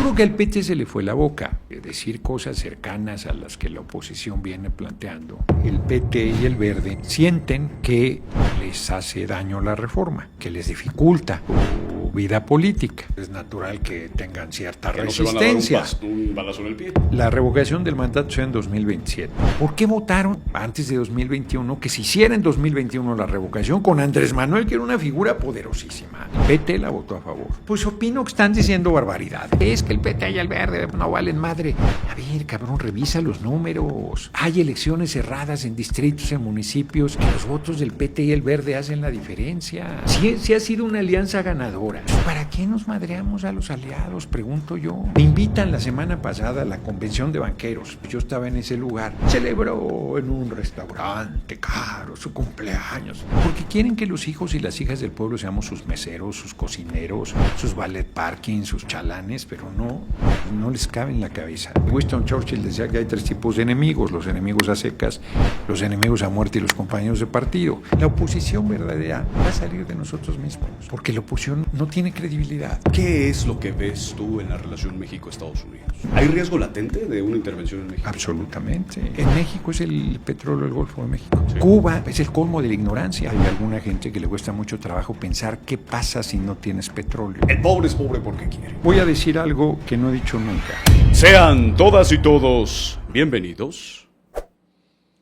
creo que al PT se le fue la boca. Decir cosas cercanas a las que la oposición viene planteando. El PT y el Verde sienten que les hace daño la reforma, que les dificulta su vida política. Es natural que tengan cierta resistencia. No se van a dar un balazo en el pie. La revocación del mandato será en 2027. ¿Por qué votaron antes de 2021 que se hiciera en 2021 la revocación con Andrés Manuel, que era una figura poderosísima? El PT la votó a favor. Pues opino que están diciendo barbaridad. Es que el PT y el Verde no valen madre. A ver, cabrón, revisa los números. Hay elecciones cerradas en distritos, en municipios, que los votos del PT y el Verde hacen la diferencia. Sí ha sido una alianza ganadora. ¿Para qué nos madreamos a los aliados? Pregunto yo. Me invitan la semana pasada a la convención de banqueros. Yo estaba en ese lugar. Celebró en un restaurante caro su cumpleaños. Porque quieren que los hijos y las hijas del pueblo seamos sus meseros, sus cocineros, sus valet parking, sus chalanes, pero no les cabe en la cabeza. Winston Churchill decía que hay tres tipos de enemigos: los enemigos a secas, los enemigos a muerte y los compañeros de partido. La oposición verdadera va a salir de nosotros mismos, porque la oposición no tiene credibilidad. ¿Qué es lo que ves tú en la relación México-Estados Unidos? ¿Hay riesgo latente de una intervención en México? Absolutamente. En México es el petróleo del Golfo de México. Sí. Cuba es el colmo de la ignorancia. Hay alguna gente que le cuesta mucho trabajo pensar qué pasa si no tienes petróleo. El pobre es pobre porque quiere. Voy a decir algo que no he dicho nunca. Sean todas y todos bienvenidos,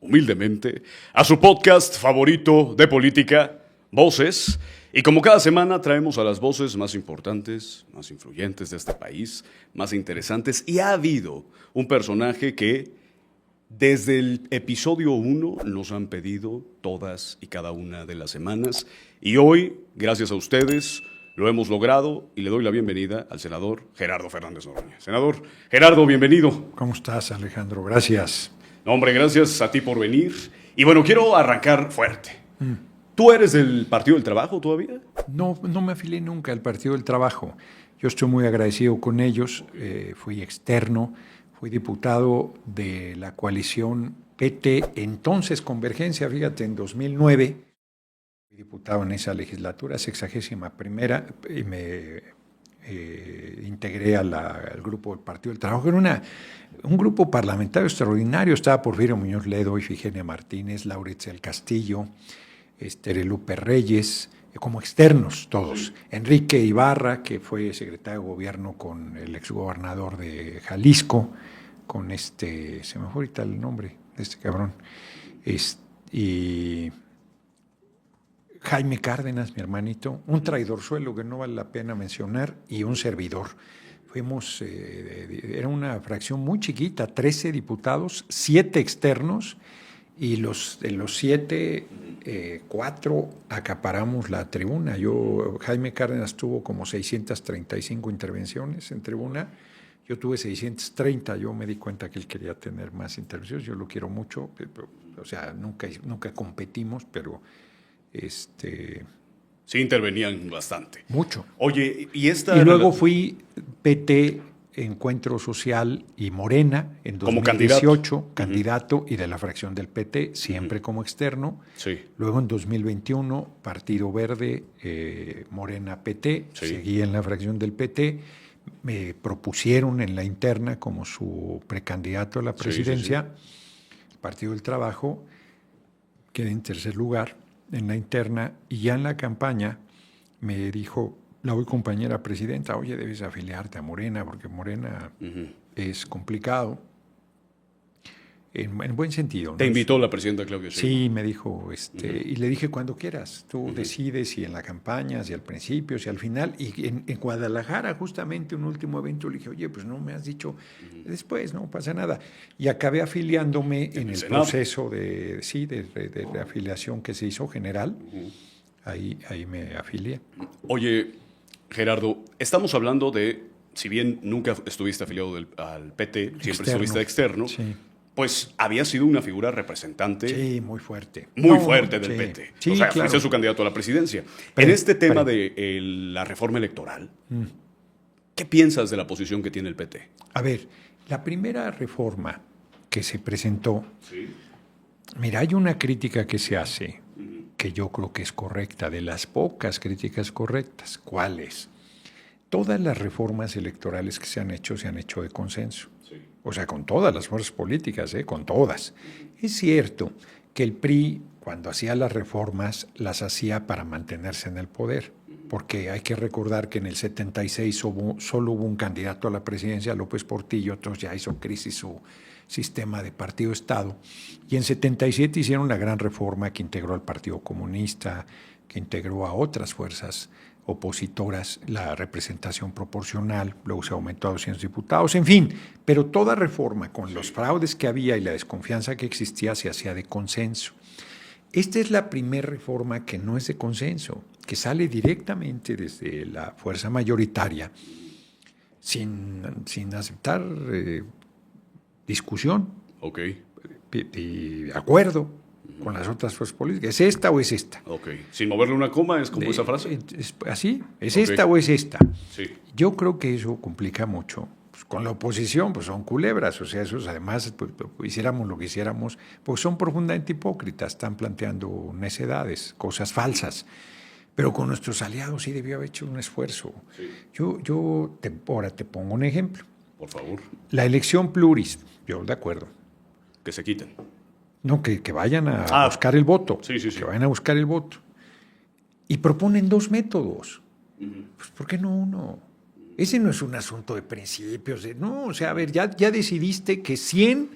humildemente, a su podcast favorito de política, Voces. Y como cada semana traemos a las voces más importantes, más influyentes de este país, más interesantes. Y ha habido un personaje que desde el episodio 1 nos han pedido todas y cada una de las semanas. Y hoy, gracias a ustedes, lo hemos logrado y le doy la bienvenida al senador Gerardo Fernández Noroña. Senador Gerardo, bienvenido. ¿Cómo estás, Alejandro? Gracias. No, hombre, gracias a ti por venir. Y bueno, quiero arrancar fuerte. ¿Tú eres del Partido del Trabajo todavía? No me afilié nunca al Partido del Trabajo. Yo estoy muy agradecido con ellos. Fui externo, fui diputado de la coalición PT, entonces Convergencia, fíjate, en 2009. Fui diputado en esa legislatura, 61ª, y me integré al grupo del Partido del Trabajo. Era un grupo parlamentario extraordinario. Estaba Porfirio Muñoz Ledo, Ifigenia Martínez, Lauritz del Castillo, Lupe Reyes, como externos todos. Sí. Enrique Ibarra, que fue secretario de gobierno con el exgobernador de Jalisco, con se me fue ahorita el nombre de este cabrón, y Jaime Cárdenas, mi hermanito, un traidorzuelo que no vale la pena mencionar, y un servidor. Fuimos, era una fracción muy chiquita, 13 diputados, 7 externos, y de los 7, 4 acaparamos la tribuna. Jaime Cárdenas tuvo como 635 intervenciones en tribuna. Yo tuve 630. Yo me di cuenta que él quería tener más intervenciones. Yo lo quiero mucho. O sea, nunca competimos, pero sí intervenían bastante. Mucho. Oye, y luego fui PT, Encuentro Social y Morena en 2018, candidato, y de la fracción del PT, siempre como externo. Sí. Luego en 2021, Partido Verde, Morena PT, seguí en la fracción del PT. Me propusieron en la interna como su precandidato a la presidencia. El Partido del Trabajo, quedé en tercer lugar en la interna, y ya en la campaña me dijo la hoy compañera presidenta: oye, debes afiliarte a Morena, porque Morena es complicado, en buen sentido, ¿no? ¿Te invitó la presidenta Claudia Sheinbaum? Sí, me dijo, y le dije: cuando quieras, tú decides, si en la campaña, si al principio, si al final. Y en Guadalajara, justamente un último evento, le dije: oye, pues no me has dicho después, no pasa nada. Y acabé afiliándome en el proceso de afiliación que se hizo general. Ahí me afilié. Oye, Gerardo, estamos hablando de, si bien nunca estuviste afiliado al PT, siempre estuviste externo, pues había sido una figura representante. Sí, muy fuerte. Muy fuerte del PT. Sí, o sea, claro. fuiste su candidato a la presidencia. En este tema de la reforma electoral, ¿qué piensas de la posición que tiene el PT? A ver, la primera reforma que se presentó, mira, hay una crítica que se hace, que yo creo que es correcta, de las pocas críticas correctas. ¿Cuál es? todas las reformas electorales que se han hecho de consenso. Sí. O sea, con todas las fuerzas políticas, con todas. Es cierto que el PRI, cuando hacía las reformas, las hacía para mantenerse en el poder. Porque hay que recordar que en el 76 solo hubo un candidato a la presidencia, López Portillo, entonces ya hizo crisis su sistema de partido-estado. Y en 77 hicieron la gran reforma que integró al Partido Comunista, que integró a otras fuerzas opositoras, la representación proporcional, luego se aumentó a 200 diputados, en fin, pero toda reforma con los fraudes que había y la desconfianza que existía se hacía de consenso. Esta es la primera reforma que no es de consenso, que sale directamente desde la fuerza mayoritaria, sin aceptar discusión y acuerdo con las otras fuerzas políticas. ¿Es esta o es esta? Sin moverle una coma, ¿es como esa frase? Así, ¿es esta o es esta? Sí. Yo creo que eso complica mucho. Pues con la oposición, pues son culebras, o sea, esos además, pues, hiciéramos lo que hiciéramos, pues son profundamente hipócritas, están planteando necedades, cosas falsas. Pero con nuestros aliados sí debió haber hecho un esfuerzo. Sí. Ahora te pongo un ejemplo. Por favor. La elección pluris, yo de acuerdo. Que se quiten. No, que vayan a buscar el voto. Sí. Que vayan a buscar el voto. Y proponen dos métodos. Pues, ¿por qué no uno? Ese no es un asunto de principios. No, o sea, a ver, ya decidiste que 100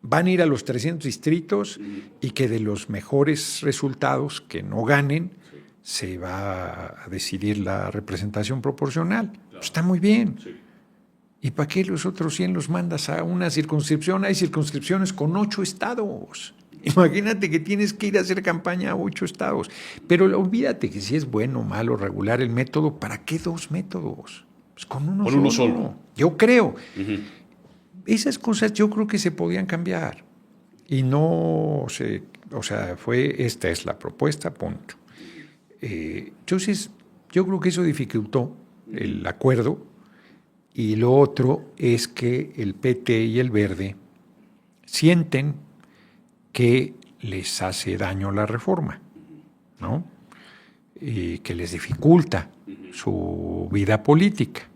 van a ir a los 300 distritos y que de los mejores resultados que no ganen se va a decidir la representación proporcional. Claro. Pues está muy bien. Sí. ¿Y para qué los otros 100 los mandas a una circunscripción? Hay circunscripciones con 8 estados. Imagínate que tienes que ir a hacer campaña a 8 estados. Pero olvídate que si es bueno, malo, regular el método, ¿para qué 2 métodos? Pues con uno solo. Yo creo. Esas cosas yo creo que se podían cambiar. Y no se... O sea, esta es la propuesta, punto. Entonces, yo creo que eso dificultó el acuerdo. Y lo otro es que el PT y el Verde sienten que les hace daño la reforma, ¿no? Y que les dificulta su vida política.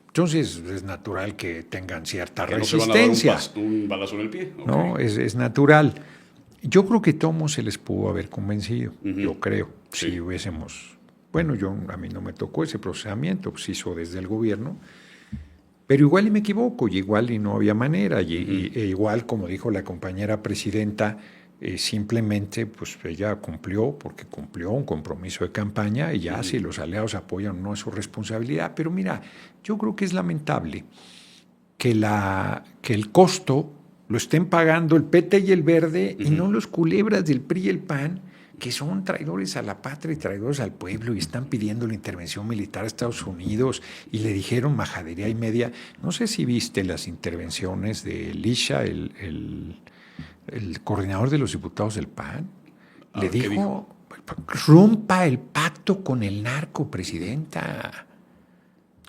Entonces es natural que tengan cierta resistencia. No se van a dar un balazo en el pie. Okay. No, es natural. Yo creo que Tomo se les pudo haber convencido, yo creo, si hubiésemos... Bueno, a mí no me tocó ese procesamiento, se hizo desde el gobierno, pero igual y me equivoco, y igual y no había manera, e igual, como dijo la compañera presidenta, simplemente pues ella cumplió, porque cumplió un compromiso de campaña, y ya si los aliados apoyan no es su responsabilidad. Pero mira, yo creo que es lamentable que el costo lo estén pagando el PT y el Verde y no los culebras del PRI y el PAN, que son traidores a la patria y traidores al pueblo y están pidiendo la intervención militar a Estados Unidos y le dijeron majadería y media. No sé si viste las intervenciones de Elisha, el coordinador de los diputados del PAN. Le dijo, rompa el pacto con el narco, presidenta.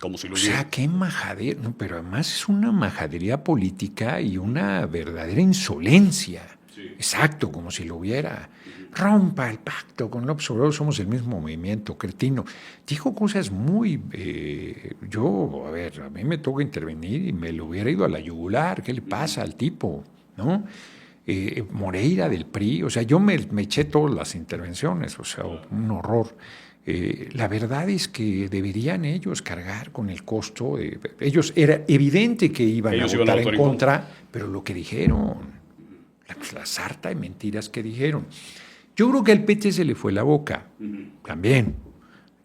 Como si lo hubiera. O sea, qué majadera. No, pero además es una majadería política y una verdadera insolencia. Sí. Exacto, como si lo hubiera. Rompa el pacto con López Obrador, somos el mismo movimiento, cretino. Dijo cosas muy... a mí me toca intervenir y me lo hubiera ido a la yugular. ¿Qué le pasa al tipo? ¿No? Moreira del PRI, o sea, yo me eché todas las intervenciones, o sea, un horror. La verdad es que deberían ellos cargar con el costo. Ellos era evidente que iban a votar en contra, pero lo que dijeron, la sarta de mentiras que dijeron. Yo creo que al PT se le fue la boca, también.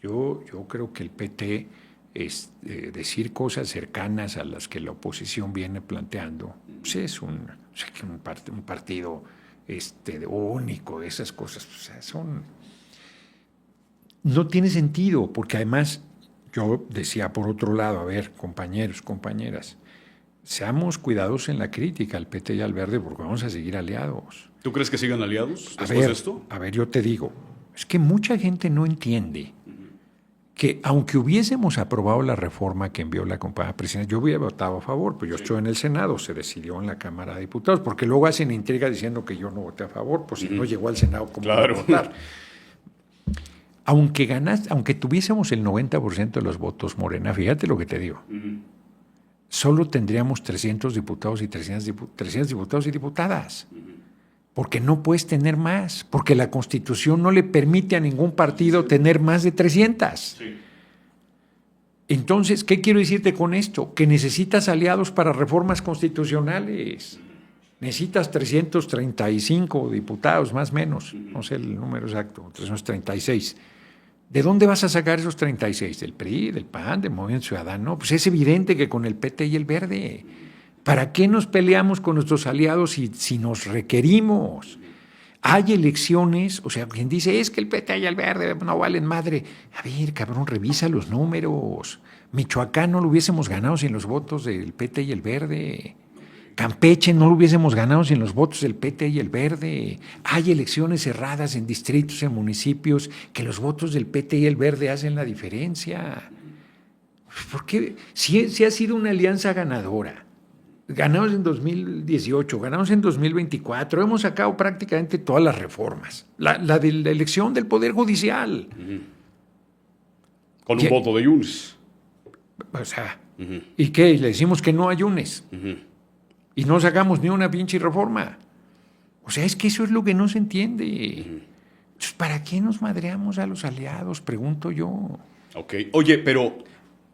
Yo creo que el PT es decir cosas cercanas a las que la oposición viene planteando. Pues es un partido único, esas cosas, o sea, no tiene sentido, porque además yo decía por otro lado, a ver, compañeros, compañeras, seamos cuidadosos en la crítica al PT y al Verde, porque vamos a seguir aliados. ¿Tú crees que sigan aliados después de esto? A ver, yo te digo, es que mucha gente no entiende que aunque hubiésemos aprobado la reforma que envió la compañera presidenta, yo hubiera votado a favor, pues yo estoy en el Senado, se decidió en la Cámara de Diputados, porque luego hacen intriga diciendo que yo no voté a favor, pues si no llegó al Senado, ¿cómo voy a votar? aunque tuviésemos el 90% de los votos, Morena, fíjate lo que te digo, solo tendríamos 300 diputados y 300 diputados y diputadas. Porque no puedes tener más, porque la Constitución no le permite a ningún partido tener más de 300. Sí. Entonces, ¿qué quiero decirte con esto? Que necesitas aliados para reformas constitucionales. Necesitas 335 diputados, más o menos, no sé el número exacto, 336. ¿De dónde vas a sacar esos 36? ¿Del PRI, del PAN, del Movimiento Ciudadano? Pues es evidente que con el PT y el Verde. ¿Para qué nos peleamos con nuestros aliados si nos requerimos? Hay elecciones, o sea, quien dice, es que el PT y el Verde no valen madre. A ver, cabrón, revisa los números. Michoacán no lo hubiésemos ganado sin los votos del PT y el Verde. Campeche no lo hubiésemos ganado sin los votos del PT y el Verde. Hay elecciones cerradas en distritos, en municipios, que los votos del PT y el Verde hacen la diferencia. Porque si ha sido una alianza ganadora. Ganamos en 2018, ganamos en 2024, hemos sacado prácticamente todas las reformas. La de la elección del Poder Judicial. Con un voto de Yunes. O sea, ¿y qué? Le decimos que no hay Yunes. Y no sacamos ni una pinche reforma. O sea, es que eso es lo que no se entiende. Entonces, ¿para qué nos madreamos a los aliados? Pregunto yo. Ok. Oye, pero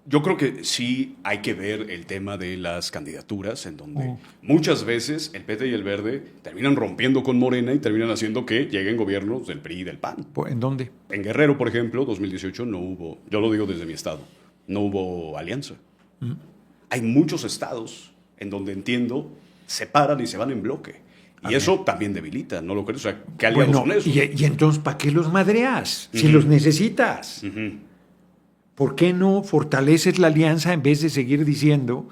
yo creo que sí hay que ver el tema de las candidaturas, en donde muchas veces el PT y el Verde terminan rompiendo con Morena y terminan haciendo que lleguen gobiernos del PRI y del PAN. ¿En dónde? En Guerrero, por ejemplo, 2018 no hubo, yo lo digo desde mi estado, no hubo alianza. Hay muchos estados en donde entiendo se paran y se van en bloque. Y eso también debilita, ¿no lo crees? O sea, ¿qué aliados son esos? Y entonces, ¿para qué los madreas? Si los necesitas. ¿Por qué no fortaleces la alianza en vez de seguir diciendo,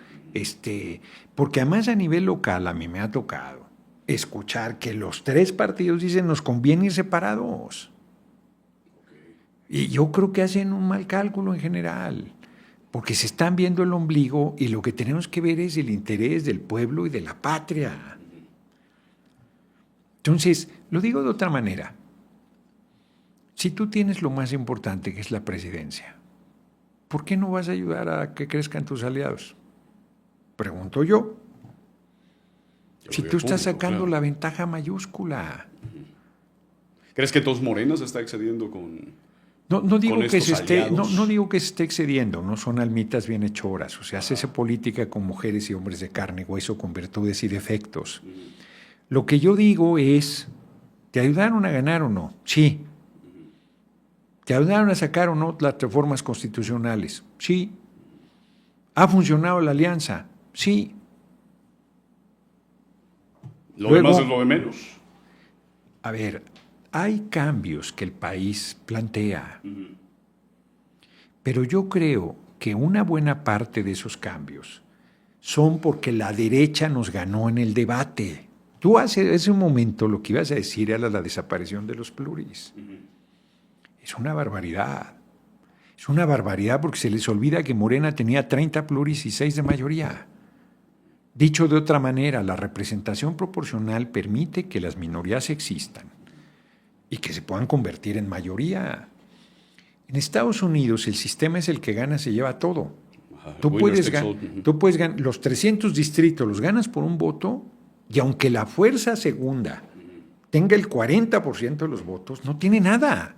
porque además a nivel local a mí me ha tocado escuchar que los tres partidos dicen nos conviene ir separados? Y yo creo que hacen un mal cálculo en general, porque se están viendo el ombligo y lo que tenemos que ver es el interés del pueblo y de la patria. Entonces, lo digo de otra manera. Si tú tienes lo más importante, que es la presidencia, ¿por qué no vas a ayudar a que crezcan tus aliados? Pregunto yo. Si tú estás sacando la ventaja mayúscula. ¿Crees que todos Morena se está excediendo con No digo con que estos se esté, aliados? no digo que se esté excediendo, no son almitas bienhechoras. O sea, hace política con mujeres y hombres de carne y hueso, con virtudes y defectos. Lo que yo digo es, ¿te ayudaron a ganar o no? Sí. ¿Te ayudaron a sacar o no las reformas constitucionales? Sí. ¿Ha funcionado la alianza? Sí. Lo demás es lo de menos. A ver, hay cambios que el país plantea, pero yo creo que una buena parte de esos cambios son porque la derecha nos ganó en el debate. Tú hace un momento lo que ibas a decir era la desaparición de los pluris. Es una barbaridad. Es una barbaridad porque se les olvida que Morena tenía 30 pluris y 6 de mayoría. Dicho de otra manera, la representación proporcional permite que las minorías existan y que se puedan convertir en mayoría. En Estados Unidos el sistema es el que gana, se lleva todo. Tú puedes ganar los 300 distritos, los ganas por un voto, y aunque la fuerza segunda tenga el 40% de los votos, no tiene nada.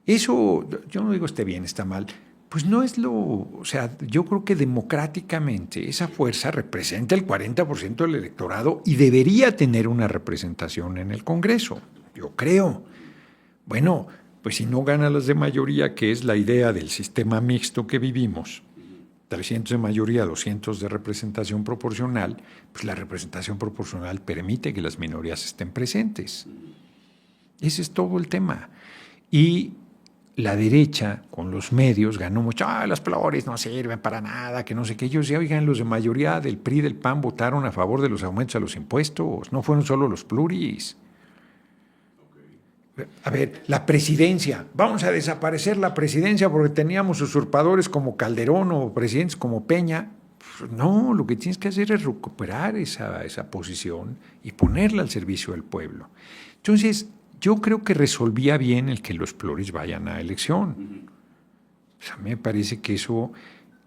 Eso, yo no digo esté bien, está mal, pues no es o sea, yo creo que democráticamente esa fuerza representa el 40% del electorado y debería tener una representación en el Congreso, yo creo. Bueno, pues si no gana las de mayoría, que es la idea del sistema mixto que vivimos, 300 de mayoría, 200 de representación proporcional, pues la representación proporcional permite que las minorías estén presentes. Ese es todo el tema. Y la derecha, con los medios, ganó mucho. Las pluris no sirven para nada, que no sé qué. Ellos ya, oigan, los de mayoría del PRI y del PAN votaron a favor de los aumentos a los impuestos. No fueron solo los pluris. A ver, la presidencia. Vamos a desaparecer la presidencia porque teníamos usurpadores como Calderón o presidentes como Peña. Pues no, lo que tienes que hacer es recuperar esa posición y ponerla al servicio del pueblo. Entonces, yo creo que resolvía bien el que los pluris vayan a elección. O sea, a mí me parece que eso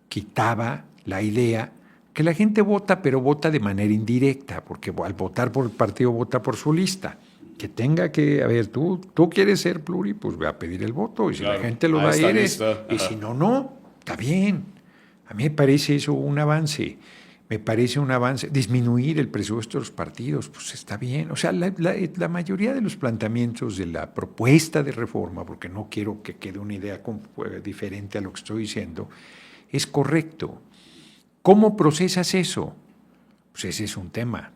quitaba la idea que la gente vota, pero vota de manera indirecta, porque al votar por el partido vota por su lista. Que tenga que, a ver, tú quieres ser pluri, pues ve a pedir el voto, y si claro, la gente lo da, eres, y si no, no, está bien. A mí me parece eso un avance. Me parece un avance. Disminuir el presupuesto de los partidos, pues está bien. O sea, la mayoría de los planteamientos de la propuesta de reforma, porque no quiero que quede una idea diferente a lo que estoy diciendo, es correcto. ¿Cómo procesas eso? Pues ese es un tema.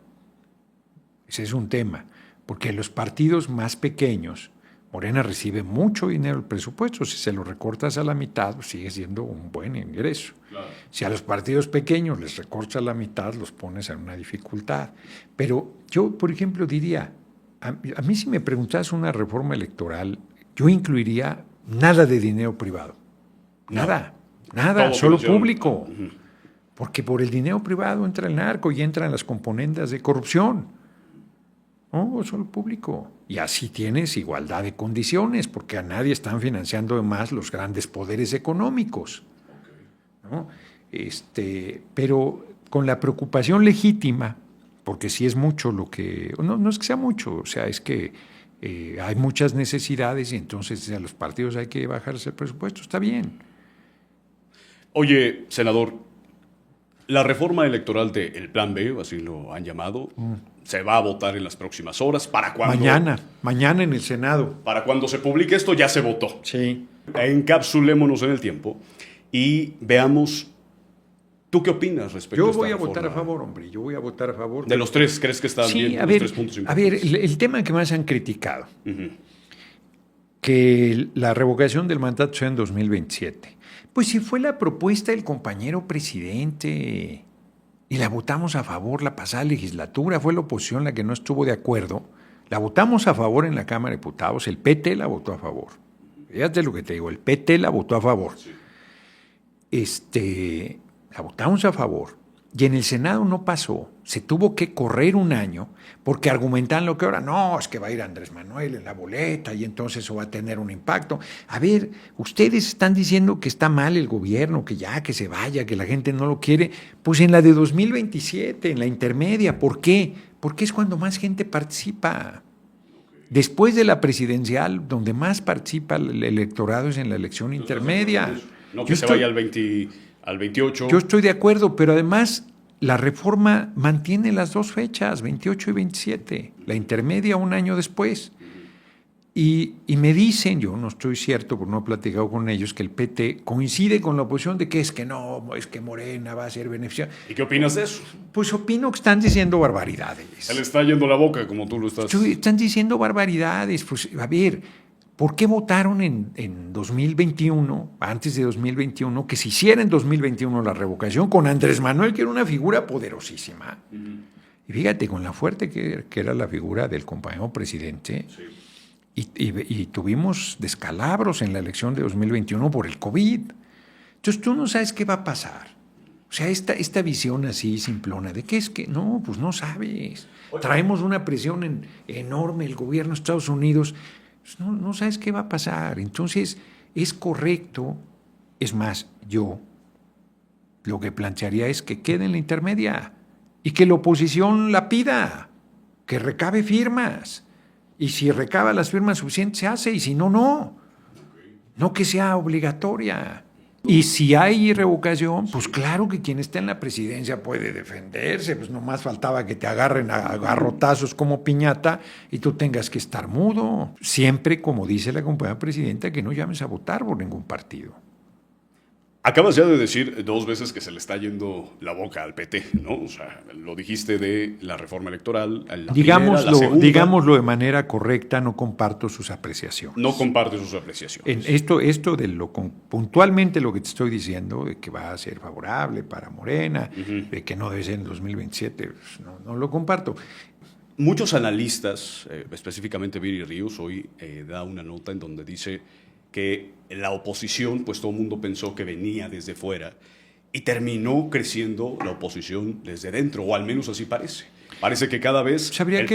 Ese es un tema. Porque los partidos más pequeños, Morena recibe mucho dinero del presupuesto. Si se lo recortas a la mitad, pues sigue siendo un buen ingreso. Claro. Si a los partidos pequeños les recortas a la mitad, los pones en una dificultad. Pero yo, por ejemplo, diría, a mí si me preguntas una reforma electoral, yo incluiría nada de dinero privado. Nada, nada, solo público. Porque por el dinero privado entra el narco y entran las componendas de corrupción. No, solo público. Y así tienes igualdad de condiciones, porque a nadie están financiando más los grandes poderes económicos. ¿No? Pero con la preocupación legítima, porque sí es mucho lo que... No es que sea mucho, o sea, es que hay muchas necesidades y entonces a los partidos hay que bajarse el presupuesto. Está bien. Oye, senador, la reforma electoral del Plan B, así lo han llamado, se va a votar en las próximas horas. ¿Para cuándo? Mañana en el Senado. Para cuando se publique esto ya se votó. Sí. Encapsulémonos en el tiempo y veamos, ¿tú qué opinas respecto a esta reforma? Yo voy a votar a favor, hombre. Yo voy a votar a favor. ¿De los tres crees que están bien? Los tres puntos importantes. A ver, el tema que más han criticado, que la revocación del mandato sea en 2027. Pues si fue la propuesta del compañero presidente y la votamos a favor la pasada legislatura, fue la oposición la que no estuvo de acuerdo, la votamos a favor en la Cámara de Diputados, el PT la votó a favor. Fíjate lo que te digo, el PT la votó a favor. Sí. La votamos a favor. Y en el Senado no pasó, se tuvo que correr un año porque argumentan lo que ahora, no, es que va a ir Andrés Manuel en la boleta y entonces eso va a tener un impacto. A ver, ustedes están diciendo que está mal el gobierno, que ya, que se vaya, que la gente no lo quiere. Pues en la de 2027, en la intermedia, ¿por qué? Porque es cuando más gente participa. Después de la presidencial, donde más participa el electorado es en la elección intermedia. No que se vaya al 28. Yo estoy de acuerdo, pero además la reforma mantiene las dos fechas, 28 y 27, la intermedia un año después. Y me dicen, yo no estoy cierto porque no he platicado con ellos, que el PT coincide con la oposición de que es que no, es que Morena va a ser beneficiada. ¿Y qué opinas de eso? Pues opino que están diciendo barbaridades. Se le está yendo la boca como tú lo estás. Están diciendo barbaridades. Pues a ver, ¿por qué votaron en 2021, antes de 2021, que se hiciera en 2021 la revocación con Andrés Manuel, que era una figura poderosísima? Y fíjate, con la fuerte que era la figura del compañero presidente, sí. Y tuvimos descalabros en la elección de 2021 por el COVID. Entonces tú no sabes qué va a pasar. O sea, esta visión así simplona de que es que no, pues no sabes. Traemos una presión enorme, el gobierno de Estados Unidos, pues no sabes qué va a pasar. Entonces es correcto, es más, yo lo que plantearía es que quede en la intermedia y que la oposición la pida, que recabe firmas. Y si recaba las firmas suficientes, se hace, y si no, no. No que sea obligatoria. Y si hay revocación, pues claro que quien está en la presidencia puede defenderse, pues nomás faltaba que te agarren a garrotazos como piñata y tú tengas que estar mudo. Siempre, como dice la compañera presidenta, que no llames a votar por ningún partido. Acabas ya de decir 2 veces que se le está yendo la boca al PT, ¿no? O sea, lo dijiste de la reforma electoral. Digámoslo de manera correcta, no comparto sus apreciaciones. No comparte sus apreciaciones. Esto de puntualmente lo que te estoy diciendo, de que va a ser favorable para Morena, de que no debe ser en 2027, pues no lo comparto. Muchos analistas, específicamente Viri Ríos, hoy da una nota en donde dice que la oposición, pues todo el mundo pensó que venía desde fuera y terminó creciendo la oposición desde dentro, o al menos así parece. Parece que cada vez Pues habría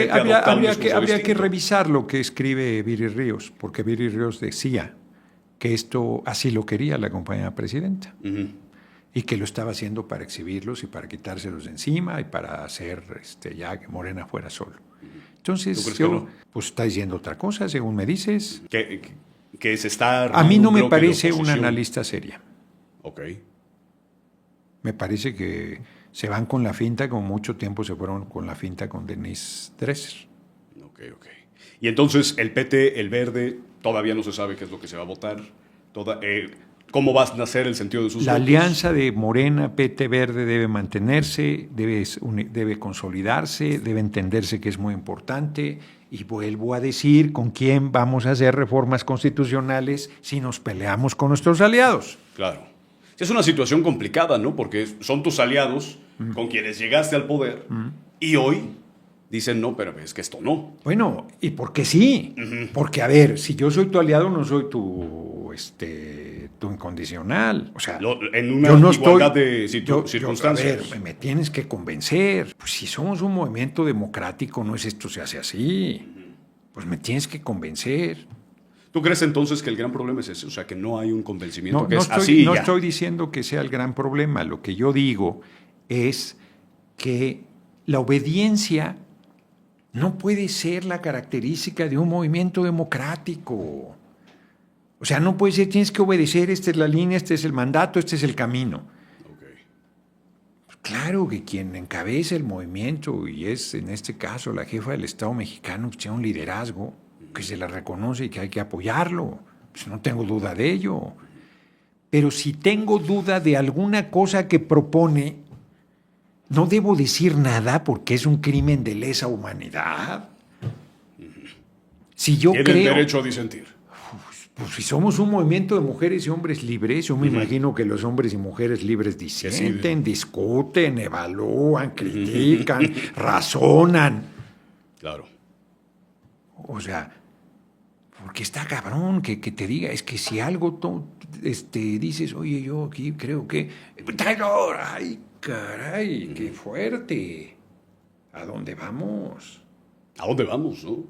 que revisar lo que escribe Viri Ríos, porque Viri Ríos decía que esto así lo quería la compañera presidenta. Y que lo estaba haciendo para exhibirlos y para quitárselos de encima y para hacer ya que Morena fuera solo. Entonces, yo, pues está diciendo otra cosa, según me dices. Que se está a mí no me parece una analista seria. Ok. Me parece que se van con la finta, como mucho tiempo se fueron con la finta con Denise Dresser. Ok. Y entonces el PT, el Verde, todavía no se sabe qué es lo que se va a votar. ¿Cómo va a nacer el sentido de sus La votos? alianza de Morena, PT, Verde debe mantenerse, debe consolidarse, debe entenderse que es muy importante. Y vuelvo a decir con quién vamos a hacer reformas constitucionales si nos peleamos con nuestros aliados. Claro. Es una situación complicada, ¿no? Porque son tus aliados con quienes llegaste al poder y hoy dicen, no, pero es que esto no. Bueno, ¿y por qué sí? Porque, a ver, si yo soy tu aliado, no soy tu incondicional. O sea, en una yo no igualdad de circunstancias. A ver, me tienes que convencer. Pues si somos un movimiento democrático, no es esto se hace así. Pues me tienes que convencer. ¿Tú crees entonces que el gran problema es ese? O sea, que no hay un convencimiento, que No es así y no ya. estoy diciendo que sea el gran problema. Lo que yo digo es que la obediencia no puede ser la característica de un movimiento democrático. O sea, no puede ser, tienes que obedecer, esta es la línea, este es el mandato, este es el camino. Okay. Claro que quien encabeza el movimiento, y es en este caso la jefa del Estado mexicano, que tiene un liderazgo que se le reconoce y que hay que apoyarlo. Pues no tengo duda de ello. Pero si tengo duda de alguna cosa que propone, no debo decir nada porque es un crimen de lesa humanidad. Si yo Tienen derecho a disentir. Pues si somos un movimiento de mujeres y hombres libres, yo me imagino que los hombres y mujeres libres disienten, discuten, evalúan, critican, razonan. Claro. O sea, porque está cabrón que te diga, es que si algo dices, oye, yo aquí creo que... ¡Traidor! ¡Ay, caray! ¡Qué fuerte! ¿A dónde vamos? ¿A dónde vamos, no?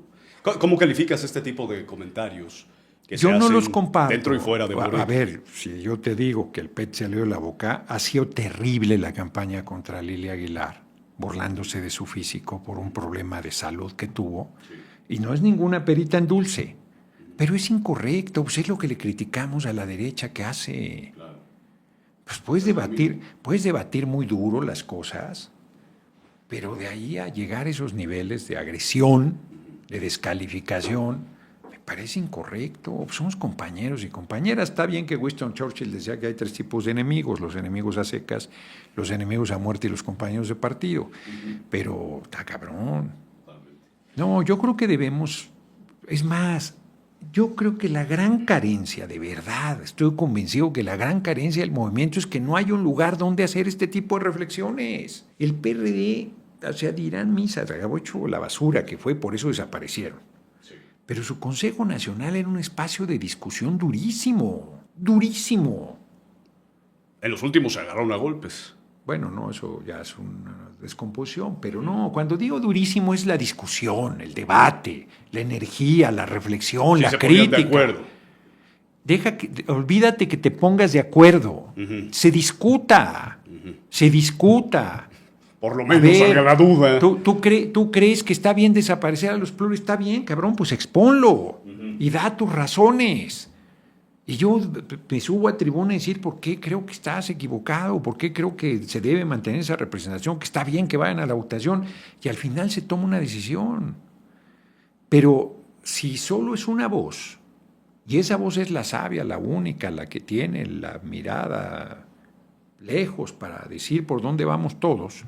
¿Cómo calificas este tipo de comentarios? Que yo se no hacen los comparto. Dentro y fuera de Morena. A ver, si yo te digo que el PET se le dio la boca, ha sido terrible la campaña contra Lili Aguilar, burlándose de su físico por un problema de salud que tuvo. Sí. Y no es ninguna perita en dulce, pero es incorrecto, pues es lo que le criticamos a la derecha que hace. Claro. Pues puedes debatir muy duro las cosas, pero de ahí a llegar a esos niveles de agresión, de descalificación, me parece incorrecto. Somos compañeros y compañeras. Está bien que Winston Churchill decía que hay 3 tipos de enemigos: los enemigos a secas, los enemigos a muerte y los compañeros de partido. Pero está cabrón. No, yo creo que debemos, es más, yo creo que la gran carencia, de verdad, estoy convencido que la gran carencia del movimiento es que no hay un lugar donde hacer este tipo de reflexiones. El PRD, o sea, dirán misa, acabó hecho la basura que fue, por eso desaparecieron. Sí. Pero su Consejo Nacional era un espacio de discusión durísimo, durísimo. En los últimos se agarraron a golpes. Bueno, no, eso ya es una descomposición, pero no, cuando digo durísimo es la discusión, el debate, la energía, la reflexión, la crítica. De acuerdo. Olvídate que te pongas de acuerdo, se discuta, se discuta. Por lo menos salga la duda. ¿Tú crees que está bien desaparecer a los pluris? Está bien, cabrón, pues exponlo y da tus razones. Y yo me subo a tribuna a decir por qué creo que estás equivocado, por qué creo que se debe mantener esa representación, que está bien que vayan a la votación, y al final se toma una decisión. Pero si solo es una voz, y esa voz es la sabia, la única, la que tiene la mirada lejos para decir por dónde vamos todos,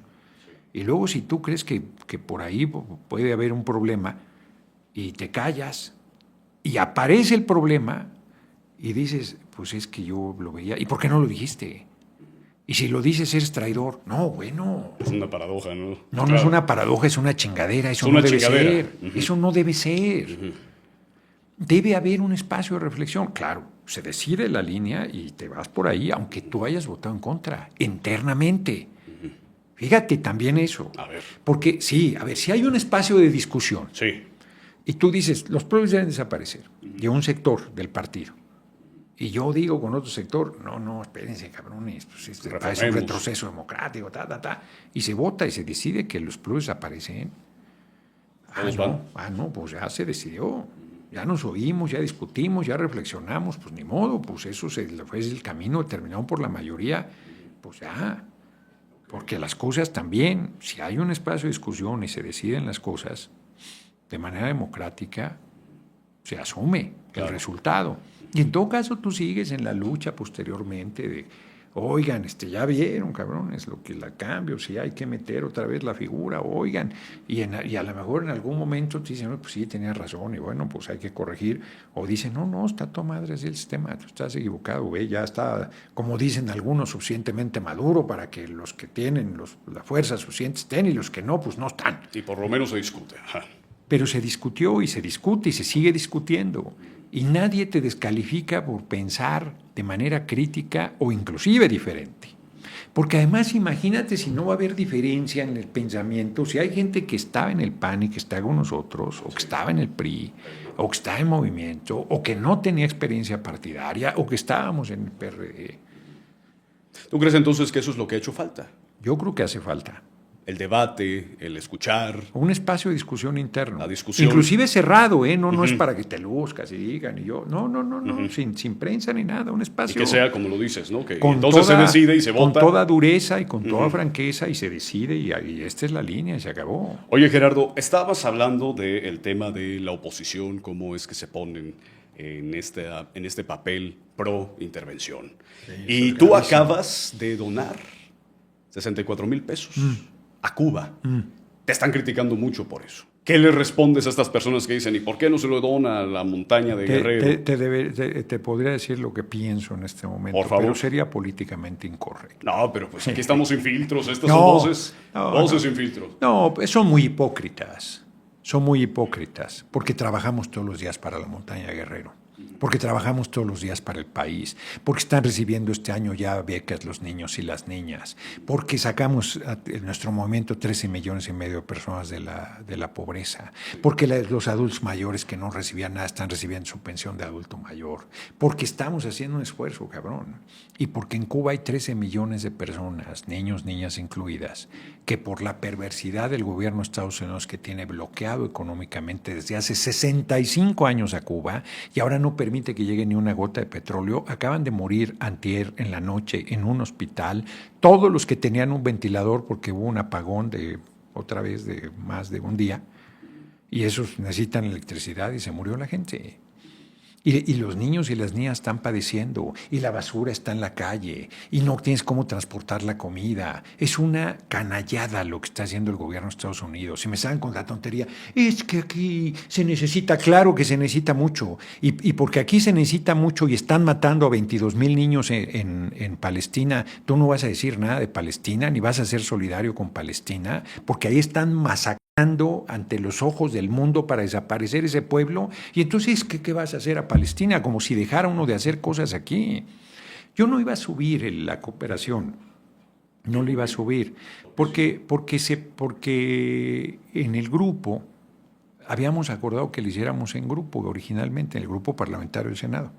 y luego si tú crees que por ahí puede haber un problema, y te callas, y aparece el problema, y dices, pues es que yo lo veía. ¿Y por qué no lo dijiste? Y si lo dices, eres traidor. No, bueno. Es una paradoja, ¿no? No, claro. No es una paradoja, es una chingadera. Eso no debe ser. Eso no debe ser. Debe haber un espacio de reflexión. Claro, Se decide la línea y te vas por ahí, aunque tú hayas votado en contra, internamente. Fíjate también eso. A ver. Porque sí, a ver, si hay un espacio de discusión Sí. y tú dices, los pueblos deben desaparecer, de un sector del partido, y yo digo con otro sector, no, espérense, cabrones, pues es un retroceso democrático, y se vota y se decide que los pueblos desaparecen. No, pues ya se decidió. Ya nos oímos, ya discutimos, ya reflexionamos, pues ni modo, pues eso fue el camino determinado por la mayoría, pues ya. Porque las cosas también, si hay un espacio de discusión y se deciden las cosas de manera democrática, se asume el resultado. Y en todo caso tú sigues en la lucha posteriormente de, oigan, ya vieron, cabrones, lo que la cambio, si hay que meter otra vez la figura, oigan, y a lo mejor en algún momento te dicen, pues sí, tenía razón, y bueno, pues hay que corregir, o dicen, no, está todo madre así el sistema, tú estás equivocado, güey, ya está, como dicen algunos, suficientemente maduro para que los que tienen la fuerza suficiente estén y los que no, pues no están. Y por lo menos se discute. Ajá. Pero se discutió y se discute y se sigue discutiendo. Y nadie te descalifica por pensar de manera crítica o inclusive diferente. Porque además imagínate si no va a haber diferencia en el pensamiento, si hay gente que estaba en el PAN y que está con nosotros, o que estaba en el PRI, o que está en movimiento, o que no tenía experiencia partidaria, o que estábamos en el PRD. ¿Tú crees entonces que eso es lo que ha hecho falta? Yo creo que hace falta. El debate, el escuchar. Un espacio de discusión interno. La discusión. Inclusive cerrado, ¿eh? No es para que te luzcas y digan, y yo. No. Sin prensa ni nada. Un espacio. Y que sea como lo dices, ¿no? Que entonces se decide y se vota. Con toda dureza y con toda franqueza y se decide y esta es la línea y se acabó. Oye, Gerardo, estabas hablando del tema de la oposición, cómo es que se ponen en este papel pro intervención. Sí, y tú acabas de donar 64,000 pesos. A Cuba. Te están criticando mucho por eso. ¿Qué le respondes a estas personas que dicen, ¿y por qué no se lo dona a la montaña de Guerrero? Te podría decir lo que pienso en este momento, por favor. Pero sería políticamente incorrecto. No, pero pues aquí estamos sin filtros. Estas son voces sin filtros. No, son muy hipócritas. Son muy hipócritas porque trabajamos todos los días para la montaña de Guerrero. Porque trabajamos todos los días para el país, porque están recibiendo este año ya becas los niños y las niñas, porque sacamos en nuestro movimiento 13,5 millones de personas de la pobreza, porque los adultos mayores que no recibían nada están recibiendo su pensión de adulto mayor, porque estamos haciendo un esfuerzo, cabrón, y porque en Cuba hay 13 millones de personas, niños, niñas incluidas, que por la perversidad del gobierno de Estados Unidos que tiene bloqueado económicamente desde hace 65 años a Cuba y ahora no permite que llegue ni una gota de petróleo, acaban de morir antier en la noche en un hospital, todos los que tenían un ventilador porque hubo un apagón de más de un día y esos necesitan electricidad y se murió la gente. Y los niños y las niñas están padeciendo, y la basura está en la calle, y no tienes cómo transportar la comida. Es una canallada lo que está haciendo el gobierno de Estados Unidos. Si me salen con la tontería, es que aquí se necesita, claro que se necesita mucho, y porque aquí se necesita mucho y están matando a 22,000 niños en Palestina, tú no vas a decir nada de Palestina, ni vas a ser solidario con Palestina, porque ahí están masacrando ante los ojos del mundo para desaparecer ese pueblo, y entonces ¿qué vas a hacer a Palestina? Como si dejara uno de hacer cosas aquí. Yo no iba a subir la cooperación, no la iba a subir, porque en el grupo habíamos acordado que lo hiciéramos en grupo originalmente, en el grupo parlamentario del Senado,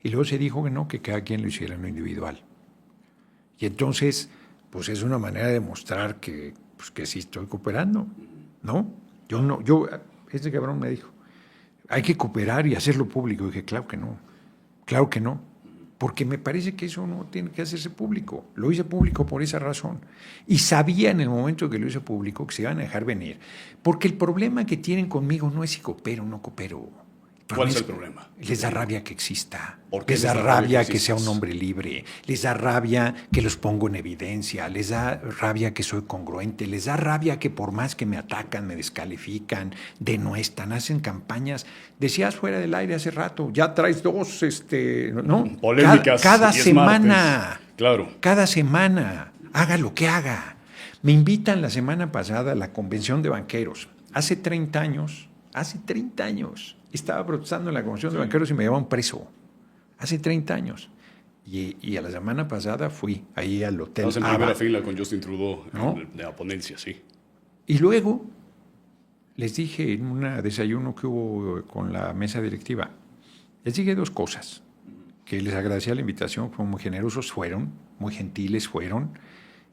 y luego se dijo que no, que cada quien lo hiciera en lo individual. Y entonces, pues es una manera de mostrar que sí estoy cooperando, ¿no? Este cabrón me dijo, hay que cooperar y hacerlo público. Y dije, claro que no, porque me parece que eso no tiene que hacerse público. Lo hice público por esa razón. Y sabía en el momento que lo hice público que se iban a dejar venir, porque el problema que tienen conmigo no es si coopero o no coopero. ¿Cuál es el problema? Les da rabia que exista. Les da rabia que sea un hombre libre. Les da rabia que los pongo en evidencia. Les da rabia que soy congruente. Les da rabia que por más que me atacan, me descalifican, denuestan, hacen campañas. Decías fuera del aire hace rato, ya traes dos, ¿no? Polémicas. Cada semana. Martes. Claro. Cada semana. Haga lo que haga. Me invitan la semana pasada a la convención de banqueros. Hace 30 años, estaba protestando en la Convención de Banqueros y me llevaban preso. hace 30 años. Y a la semana pasada fui ahí al hotel. Estás en primera fila con Justin Trudeau, ¿no?, de la ponencia, sí. Y luego les dije en un desayuno que hubo con la mesa directiva, les dije 2 cosas, que les agradecía la invitación, fueron muy generosos, fueron, muy gentiles fueron,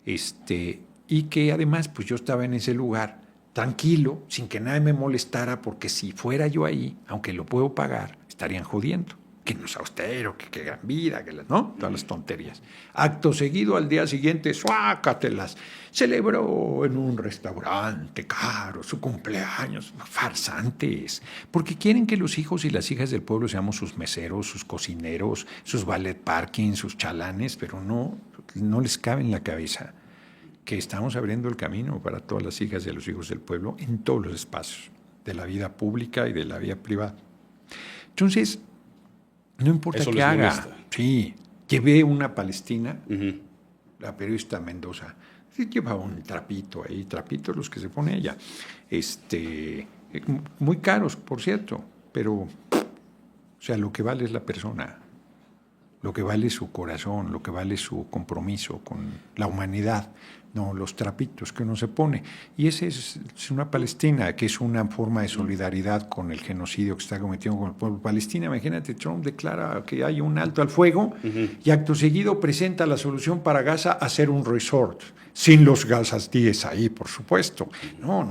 y que además pues yo estaba en ese lugar tranquilo, sin que nadie me molestara, porque si fuera yo ahí, aunque lo puedo pagar, estarían jodiendo. Que no es austero, que gran vida, ¿no? Todas las tonterías. Acto seguido, al día siguiente, suácatelas. Celebró en un restaurante caro su cumpleaños. Farsantes. Porque quieren que los hijos y las hijas del pueblo seamos sus meseros, sus cocineros, sus ballet parking, sus chalanes, pero no les cabe en la cabeza que estamos abriendo el camino para todas las hijas y los hijos del pueblo en todos los espacios de la vida pública y de la vida privada. Entonces, no importa qué haga. Molesta. Sí, llevé una palestina, la periodista Mendoza, sí, llevaba un trapito ahí, trapitos los que se pone ella, muy caros, por cierto, pero, o sea, lo que vale es la persona, lo que vale es su corazón, lo que vale es su compromiso con la humanidad, no los trapitos que uno se pone. Y esa es una Palestina, que es una forma de solidaridad con el genocidio que está cometiendo con el pueblo palestino. Imagínate, Trump declara que hay un alto al fuego y acto seguido presenta la solución para Gaza, hacer un resort, sin los gazasíes ahí, por supuesto. No,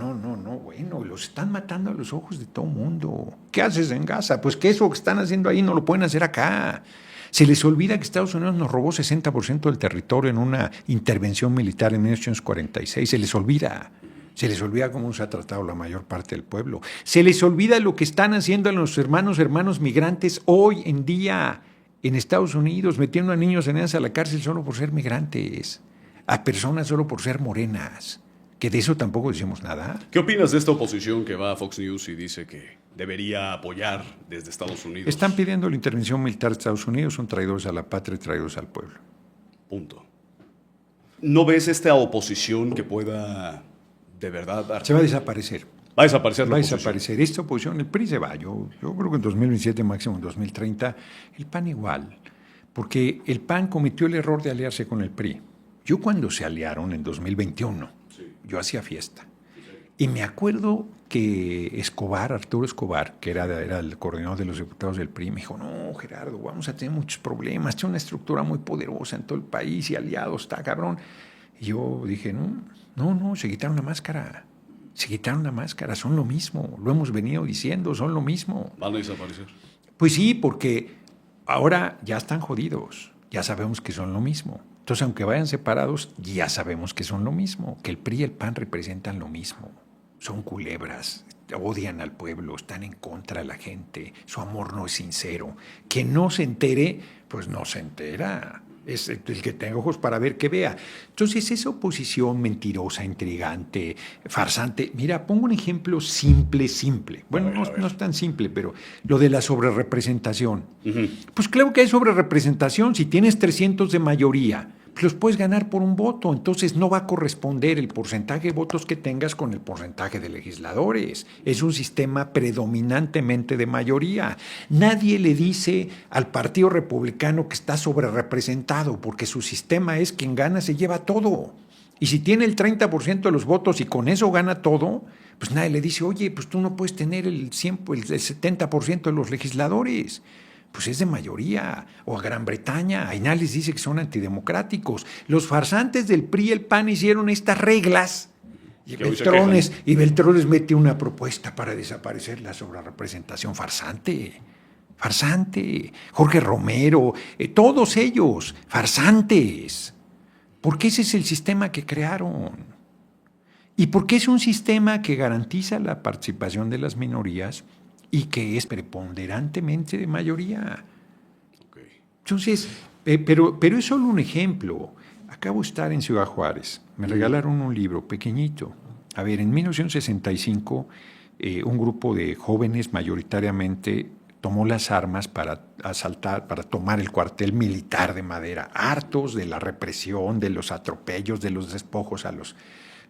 bueno, los están matando a los ojos de todo el mundo. ¿Qué haces en Gaza? Pues que eso que están haciendo ahí no lo pueden hacer acá. Se les olvida que Estados Unidos nos robó 60% del territorio en una intervención militar en 1946. Se les olvida cómo se ha tratado la mayor parte del pueblo. Se les olvida lo que están haciendo a los hermanos migrantes hoy en día en Estados Unidos, metiendo a niños en a la cárcel solo por ser migrantes, a personas solo por ser morenas, que de eso tampoco decimos nada. ¿Qué opinas de esta oposición que va a Fox News y dice que debería apoyar desde Estados Unidos? Están pidiendo la intervención militar de Estados Unidos, son traidores a la patria y traidores al pueblo. Punto. ¿No ves esta oposición que pueda de verdad... Se va a desaparecer. Va a desaparecer la oposición. Va a desaparecer esta oposición. El PRI se va. Yo creo que en 2027, máximo en 2030, el PAN igual. Porque el PAN cometió el error de aliarse con el PRI. Yo cuando se aliaron en 2021, yo hacía fiesta. Y me acuerdo que Arturo Escobar, que era el coordinador de los diputados del PRI, me dijo, no, Gerardo, vamos a tener muchos problemas, tiene una estructura muy poderosa en todo el país y aliados, está cabrón. Y yo dije, no, se quitaron la máscara, son lo mismo, lo hemos venido diciendo, son lo mismo. ¿Van a desaparecer? Pues sí, porque ahora ya están jodidos, ya sabemos que son lo mismo. Entonces, aunque vayan separados, ya sabemos que son lo mismo, que el PRI y el PAN representan lo mismo. Son culebras, odian al pueblo, están en contra de la gente, su amor no es sincero. Que no se entere, pues no se entera. Es el que tenga ojos para ver que vea. Entonces, esa oposición mentirosa, intrigante, farsante. Mira, pongo un ejemplo simple. Bueno, no es tan simple, pero lo de la sobrerepresentación. Pues claro que hay sobrerepresentación. Si tienes 300 de mayoría, los puedes ganar por un voto, entonces no va a corresponder el porcentaje de votos que tengas con el porcentaje de legisladores. Es un sistema predominantemente de mayoría. Nadie le dice al Partido Republicano que está sobrerepresentado, porque su sistema es quien gana se lleva todo. Y si tiene el 30% de los votos y con eso gana todo, pues nadie le dice, oye, pues tú no puedes tener el 70% de los legisladores. Pues es de mayoría. O a Gran Bretaña, ahí nadie les dice que son antidemocráticos. Los farsantes del PRI y el PAN hicieron estas reglas y Beltrones mete una propuesta para desaparecer la sobrerepresentación. Farsante. Jorge Romero, todos ellos, farsantes. Porque ese es el sistema que crearon. Y porque es un sistema que garantiza la participación de las minorías y que es preponderantemente de mayoría. Entonces, pero es solo un ejemplo. Acabo de estar en Ciudad Juárez. Me regalaron un libro pequeñito. A ver, en 1965, un grupo de jóvenes mayoritariamente tomó las armas para asaltar, para tomar el cuartel militar de Madera, hartos de la represión, de los atropellos, de los despojos a los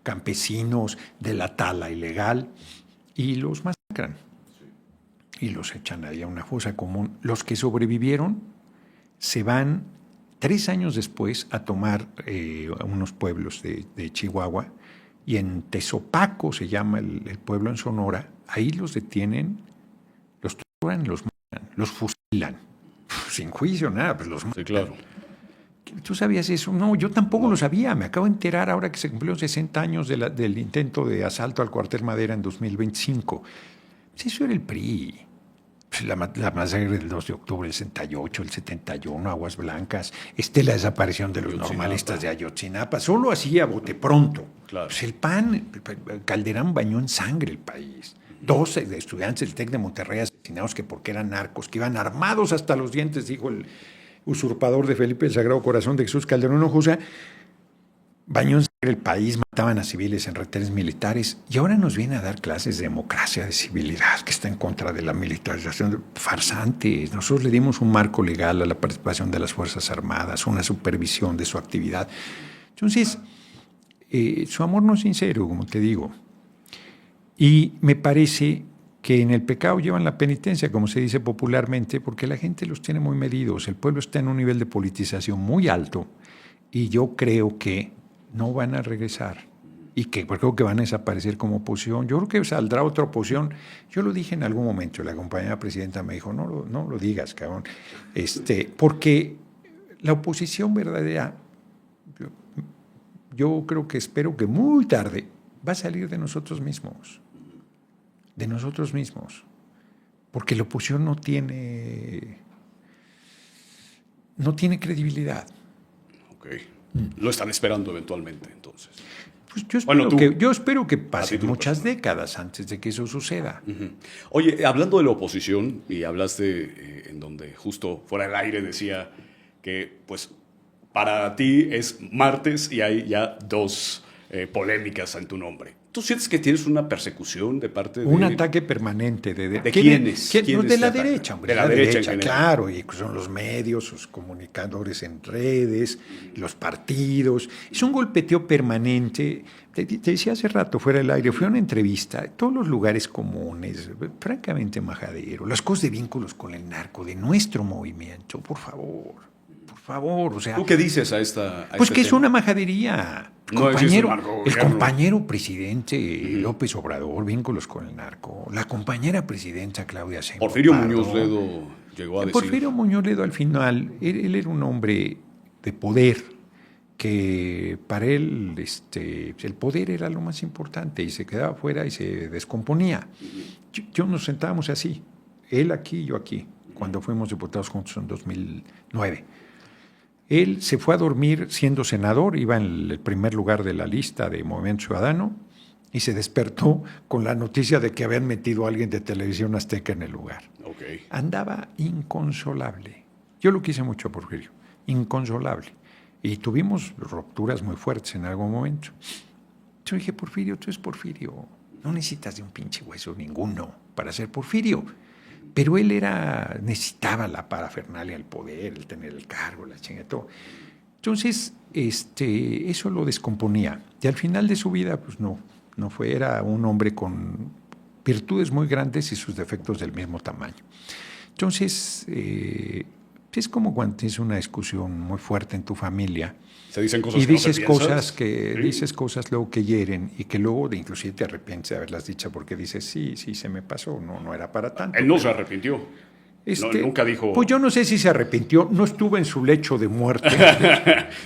campesinos, de la tala ilegal, y los masacran. Y los echan ahí a una fosa común. Los que sobrevivieron se van 3 años después a tomar unos pueblos de Chihuahua, y en Tezopaco se llama el pueblo en Sonora. Ahí los detienen, los torturan, los matan, los fusilan. Sin juicio, nada, pues los matan. Sí, claro. ¿Tú sabías eso? No, yo tampoco lo sabía. Me acabo de enterar ahora que se cumplieron 60 años del intento de asalto al cuartel Madera en 2025. Pues eso era el PRI. Pues la masacre del 2 de octubre del 68, el 71, Aguas Blancas, la desaparición de los normalistas de Ayotzinapa. Solo así a bote pronto. Claro. Pues el PAN, Calderón bañó en sangre el país. 12 de estudiantes del TEC de Monterrey asesinados que porque eran narcos, que iban armados hasta los dientes, dijo el usurpador de Felipe el Sagrado Corazón de Jesús Calderón Hinojosa. Bañó en sangre el país, mataban a civiles en retenes militares, y ahora nos viene a dar clases de democracia, de civilidad, que está en contra de la militarización. Farsantes. Nosotros le dimos un marco legal a la participación de las Fuerzas Armadas, una supervisión de su actividad. Entonces, su amor no es sincero, como te digo. Y me parece que en el pecado llevan la penitencia, como se dice popularmente, porque la gente los tiene muy medidos. El pueblo está en un nivel de politización muy alto, y yo creo que no van a regresar, y que creo que van a desaparecer como oposición. Yo creo que saldrá otra oposición. Yo lo dije en algún momento, la compañera presidenta me dijo, no lo digas, cabrón, porque la oposición verdadera, yo creo que espero que muy tarde va a salir de nosotros mismos, porque la oposición no tiene credibilidad. Okay. Lo están esperando eventualmente, entonces. Pues yo espero que pasen muchas décadas antes de que eso suceda. Uh-huh. Oye, hablando de la oposición, y hablaste en donde justo fuera del aire decía que pues para ti es martes y hay ya 2 polémicas en tu nombre. ¿Tú sientes que tienes una persecución de parte de... Un ataque permanente. ¿De quiénes? ¿Quiénes de la derecha, hombre. De la derecha, claro. Y son los medios, sus comunicadores en redes, los partidos. Es un golpeteo permanente. Te decía hace rato, fuera del aire, fui a una entrevista, todos los lugares comunes, francamente majadero, las cosas de vínculos con el narco, de nuestro movimiento, por favor, o sea... ¿Tú qué dices a esta Pues que tema? es una majadería. El compañero presidente López Obrador, vínculos con el narco. La compañera presidenta Claudia Sheinbaum. Porfirio Muñoz Ledo llegó a decir... Porfirio Muñoz Ledo al final, él era un hombre de poder, que para él el poder era lo más importante, y se quedaba fuera y se descomponía. Yo nos sentábamos así, él aquí y yo aquí, cuando fuimos diputados juntos en 2009. Él se fue a dormir siendo senador, iba en el primer lugar de la lista de Movimiento Ciudadano, y se despertó con la noticia de que habían metido a alguien de Televisión Azteca en el lugar. Okay. Andaba inconsolable. Yo lo quise mucho a Porfirio, inconsolable. Y tuvimos rupturas muy fuertes en algún momento. Yo dije, Porfirio, tú eres Porfirio. No necesitas de un pinche hueso ninguno para ser Porfirio. Pero él necesitaba la parafernalia, el poder, el tener el cargo, la chingada, todo. Entonces, eso lo descomponía. Y al final de su vida, pues no fue, era un hombre con virtudes muy grandes y sus defectos del mismo tamaño. Entonces, es como cuando tienes una discusión muy fuerte en tu familia. Se dicen cosas y que dices no cosas ¿Sí? Dices cosas luego que hieren, y que luego inclusive te arrepientes de haberlas dicho, porque dices, sí, se me pasó, no era para tanto. Él no se arrepintió. Nunca dijo... Pues yo no sé si se arrepintió, no estuve en su lecho de muerte.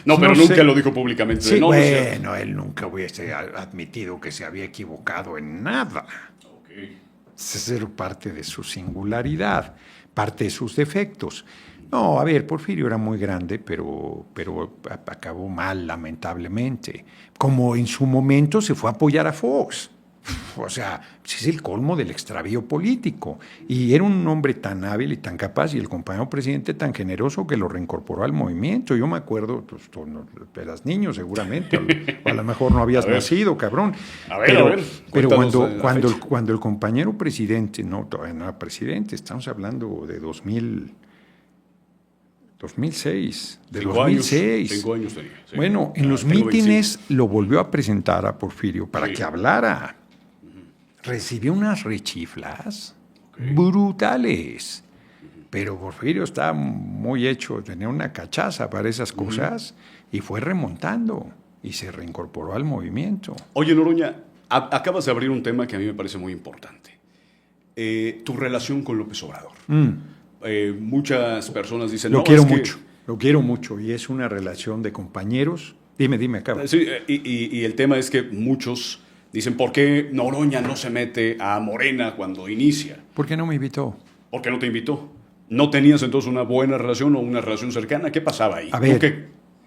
Pero nunca lo dijo públicamente. Sí, bueno, él nunca hubiese admitido que se había equivocado en nada. Okay. Esa era parte de su singularidad, parte de sus defectos. No, a ver, Porfirio era muy grande, pero acabó mal, lamentablemente. Como en su momento se fue a apoyar a Fox. O sea, es el colmo del extravío político. Y era un hombre tan hábil y tan capaz, y el compañero presidente tan generoso, que lo reincorporó al movimiento. Yo me acuerdo, pues, tú eras niño seguramente, o a lo mejor no habías nacido, cabrón. Pero cuando el compañero presidente, no, todavía no era presidente, estamos hablando de 2006, de 2006. 5 años tenía. Sí. Bueno, en los mítines lo volvió a presentar a Porfirio para que hablara. Recibió unas rechiflas brutales. Pero Porfirio estaba muy hecho, tenía una cachaza para esas cosas y fue remontando y se reincorporó al movimiento. Oye, Noroña, acabas de abrir un tema que a mí me parece muy importante. Tu relación con López Obrador. Muchas personas dicen... Lo quiero mucho y es una relación de compañeros. Dime, acaba. Sí, y el tema es que muchos dicen, ¿por qué Noroña no se mete a Morena cuando inicia? ¿Por qué no me invitó? ¿Por qué no te invitó? ¿No tenías entonces una buena relación o una relación cercana? ¿Qué pasaba ahí? A ver, ¿Tú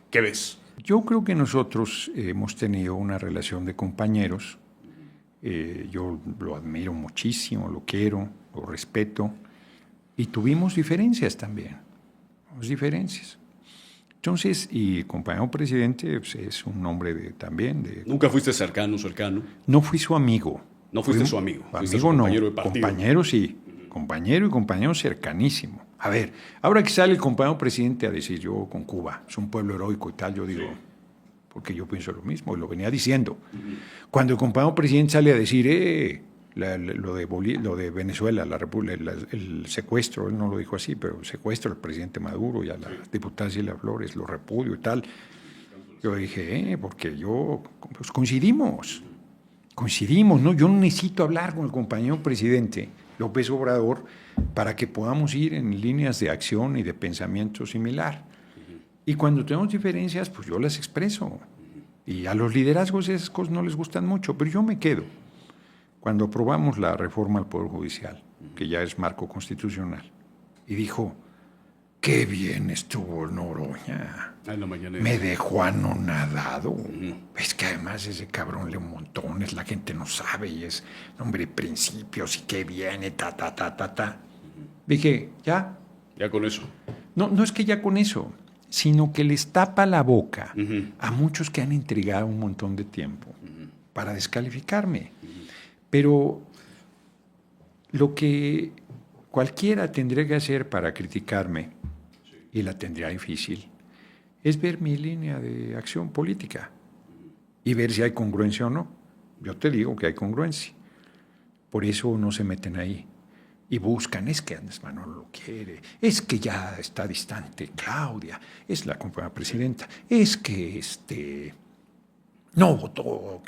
qué ves? Yo creo que nosotros hemos tenido una relación de compañeros. Yo lo admiro muchísimo, lo quiero, lo respeto. Y tuvimos diferencias también. Diferencias. Entonces, y el compañero presidente pues, es un hombre también de... ¿Nunca fuiste cercano? No fui su amigo. No fuiste su amigo. Fuiste su Amigo compañero no, de partido. compañero sí. Compañero y compañero cercanísimo. A ver, ahora que sale el compañero presidente a decir yo con Cuba, es un pueblo heroico y tal, yo digo, porque yo pienso lo mismo, y lo venía diciendo. Cuando el compañero presidente sale a decir, lo de Venezuela, el secuestro, él no lo dijo así, pero el secuestro al presidente Maduro y a la diputada Ciela Flores, lo repudio y tal, yo dije, porque pues coincidimos, ¿no? Yo no necesito hablar con el compañero presidente López Obrador para que podamos ir en líneas de acción y de pensamiento similar. Y cuando tenemos diferencias, pues yo las expreso. Y a los liderazgos esas cosas no les gustan mucho, pero yo me quedo. Cuando aprobamos la reforma al Poder Judicial, que ya es marco constitucional, y dijo, qué bien estuvo Noroña. Me dejó anonadado. Es que además ese cabrón lee montones, la gente no sabe y es hombre de principios y qué viene, Dije, ya. Ya con eso. No es que ya con eso, sino que les tapa la boca a muchos que han intrigado un montón de tiempo para descalificarme. Pero lo que cualquiera tendría que hacer para criticarme, y la tendría difícil, es ver mi línea de acción política y ver si hay congruencia o no. Yo te digo que hay congruencia. Por eso no se meten ahí. Y buscan, es que Andrés Manuel lo quiere, es que ya está distante Claudia, es la compañera presidenta, es que no votó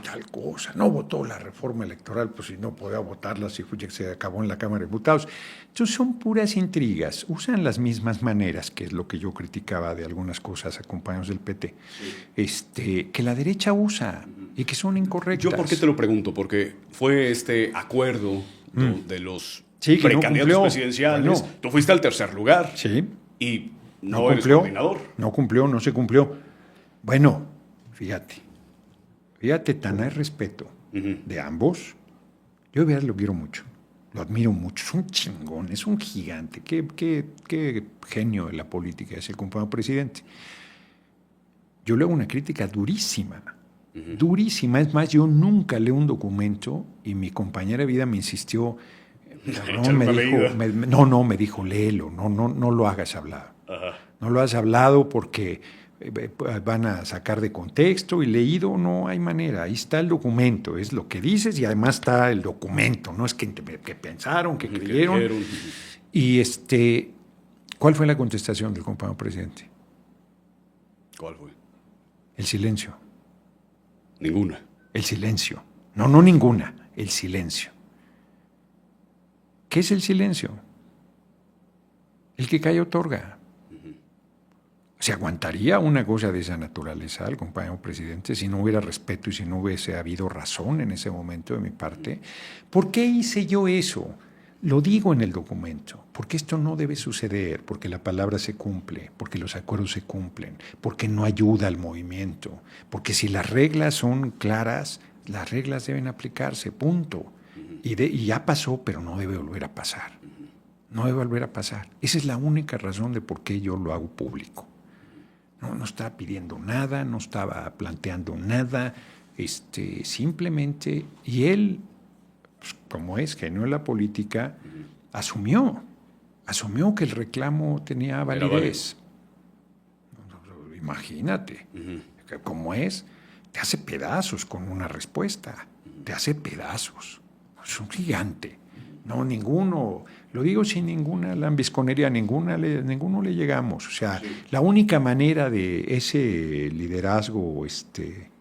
tal cosa, no votó la reforma electoral, pues si no podía votarla, si se acabó en la Cámara de Diputados. Entonces son puras intrigas, usan las mismas maneras, que es lo que yo criticaba de algunas cosas a compañeros del PT, que la derecha usa y que son incorrectas. ¿Yo por qué te lo pregunto? Porque fue este acuerdo de los precandidatos presidenciales. Bueno, tú fuiste al tercer lugar. Sí. Y no eres coordinador. No se cumplió. Bueno, Fíjate, tan hay respeto de ambos. Yo de verdad lo quiero mucho, lo admiro mucho. Es un chingón, es un gigante. Qué genio de la política es el compañero presidente. Yo le hago una crítica durísima, durísima. Es más, yo nunca leo un documento y mi compañera de vida me insistió. Me dijo, léelo, no lo hagas hablado. No lo has hablado porque van a sacar de contexto y leído, no hay manera. Ahí está el documento, es lo que dices y además está el documento, no es que pensaron, que creyeron. Y ¿cuál fue la contestación del compañero presidente? ¿Cuál fue? El silencio. Ninguna. El silencio. No ninguna, el silencio. ¿Qué es el silencio? El que calla otorga. ¿Se aguantaría una cosa de esa naturaleza al compañero presidente si no hubiera respeto y si no hubiese habido razón en ese momento de mi parte? ¿Por qué hice yo eso? Lo digo en el documento, porque esto no debe suceder, porque la palabra se cumple, porque los acuerdos se cumplen, porque no ayuda al movimiento, porque si las reglas son claras, las reglas deben aplicarse, punto. Y ya pasó, pero no debe volver a pasar. No debe volver a pasar. Esa es la única razón de por qué yo lo hago público. No estaba pidiendo nada, no estaba planteando nada, simplemente, y él, pues, como es genio en la política, asumió que el reclamo tenía validez. Imagínate, como es, te hace pedazos con una respuesta, te hace pedazos. Es un gigante. No, ninguno. Lo digo sin ninguna lambisconería, ninguno le llegamos. O sea, la única manera de ese liderazgo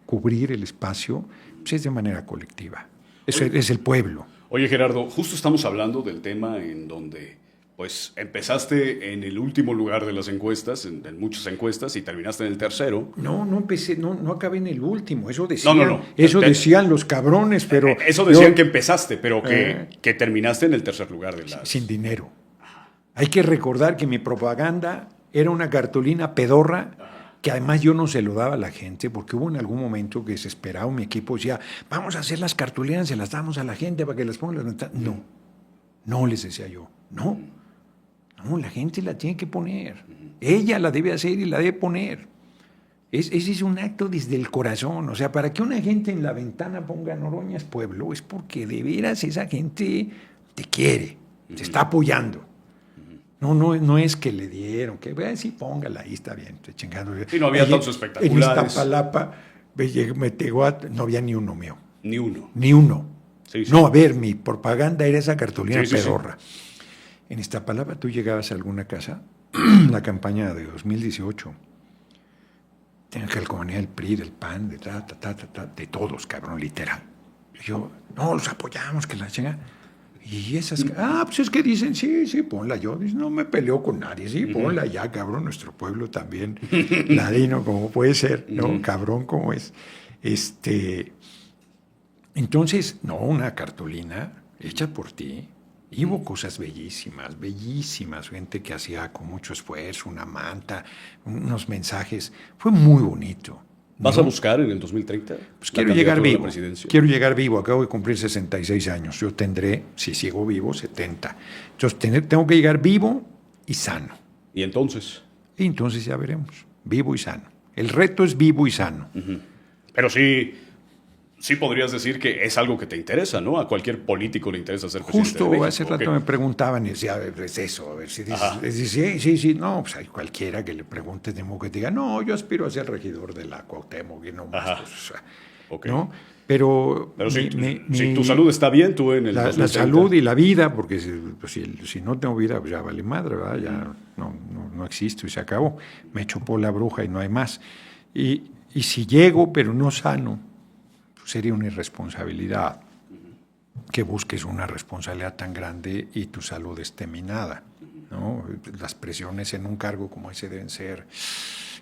cubrir el espacio pues es de manera colectiva. Es el pueblo. Oye, Gerardo, justo estamos hablando del tema en donde pues empezaste en el último lugar de las encuestas, en muchas encuestas, y terminaste en el tercero. No empecé, no acabé en el último. Eso decían, No. Eso decían los cabrones, pero... Eso decían que empezaste, pero que terminaste en el tercer lugar de las... Sin dinero. Hay que recordar que mi propaganda era una cartulina pedorra que además yo no se lo daba a la gente, porque hubo en algún momento que desesperado mi equipo decía, vamos a hacer las cartulinas, se las damos a la gente para que las pongan. No les decía yo, no, la gente la tiene que poner. Ella la debe hacer y la debe poner. Ese es un acto desde el corazón. O sea, para que una gente en la ventana ponga Noroña es pueblo, es porque de veras esa gente te quiere, te está apoyando. No es que le dieron, que sí, póngala ahí, está bien, estoy chingando. Y no había tantos espectaculares. En Iztapalapa no había ni uno mío. Ni uno. Ni uno. Sí. No, a ver, mi propaganda era esa cartulina pedorra. Sí. En Iztapalapa tú llegabas a alguna casa, la campaña de 2018, tenían que calcomanía del PRI, del PAN, de todos, cabrón, literal. Y yo, no, los apoyamos, que la chinga. Y esas, pues es que dicen, sí, ponla yo. Dice, no me peleo con nadie, sí, ponla ya, cabrón, nuestro pueblo también, ladino como puede ser, ¿no? Cabrón como es. Entonces, una cartulina hecha por ti. Y hubo cosas bellísimas, gente que hacía con mucho esfuerzo, una manta, unos mensajes. Fue muy bonito. ¿Vas a buscar en el 2030? Pues quiero llegar vivo. Acabo de cumplir 66 años. Yo tendré, si sigo vivo, 70. Entonces tengo que llegar vivo y sano. ¿Y entonces? Y entonces ya veremos. Vivo y sano. El reto es vivo y sano. Pero sí podrías decir que es algo que te interesa, ¿no? A cualquier político le interesa ser presidente de México. Justo hace rato me preguntaban y decía, es eso, a ver si dices, sí. No, pues hay cualquiera que le pregunte de que diga, no, yo aspiro a ser regidor de la Cuauhtémoc y no más. Pues, o sea, ¿no? Pero si tu salud está bien, tú en el 2030. La salud y la vida, porque si no tengo vida, pues ya vale madre, ¿verdad? Ya no existo y se acabó. Me chupó la bruja y no hay más. Y si llego, pero no sano, sería una irresponsabilidad que busques una responsabilidad tan grande y tu salud esté minada, ¿no? Las presiones en un cargo como ese deben ser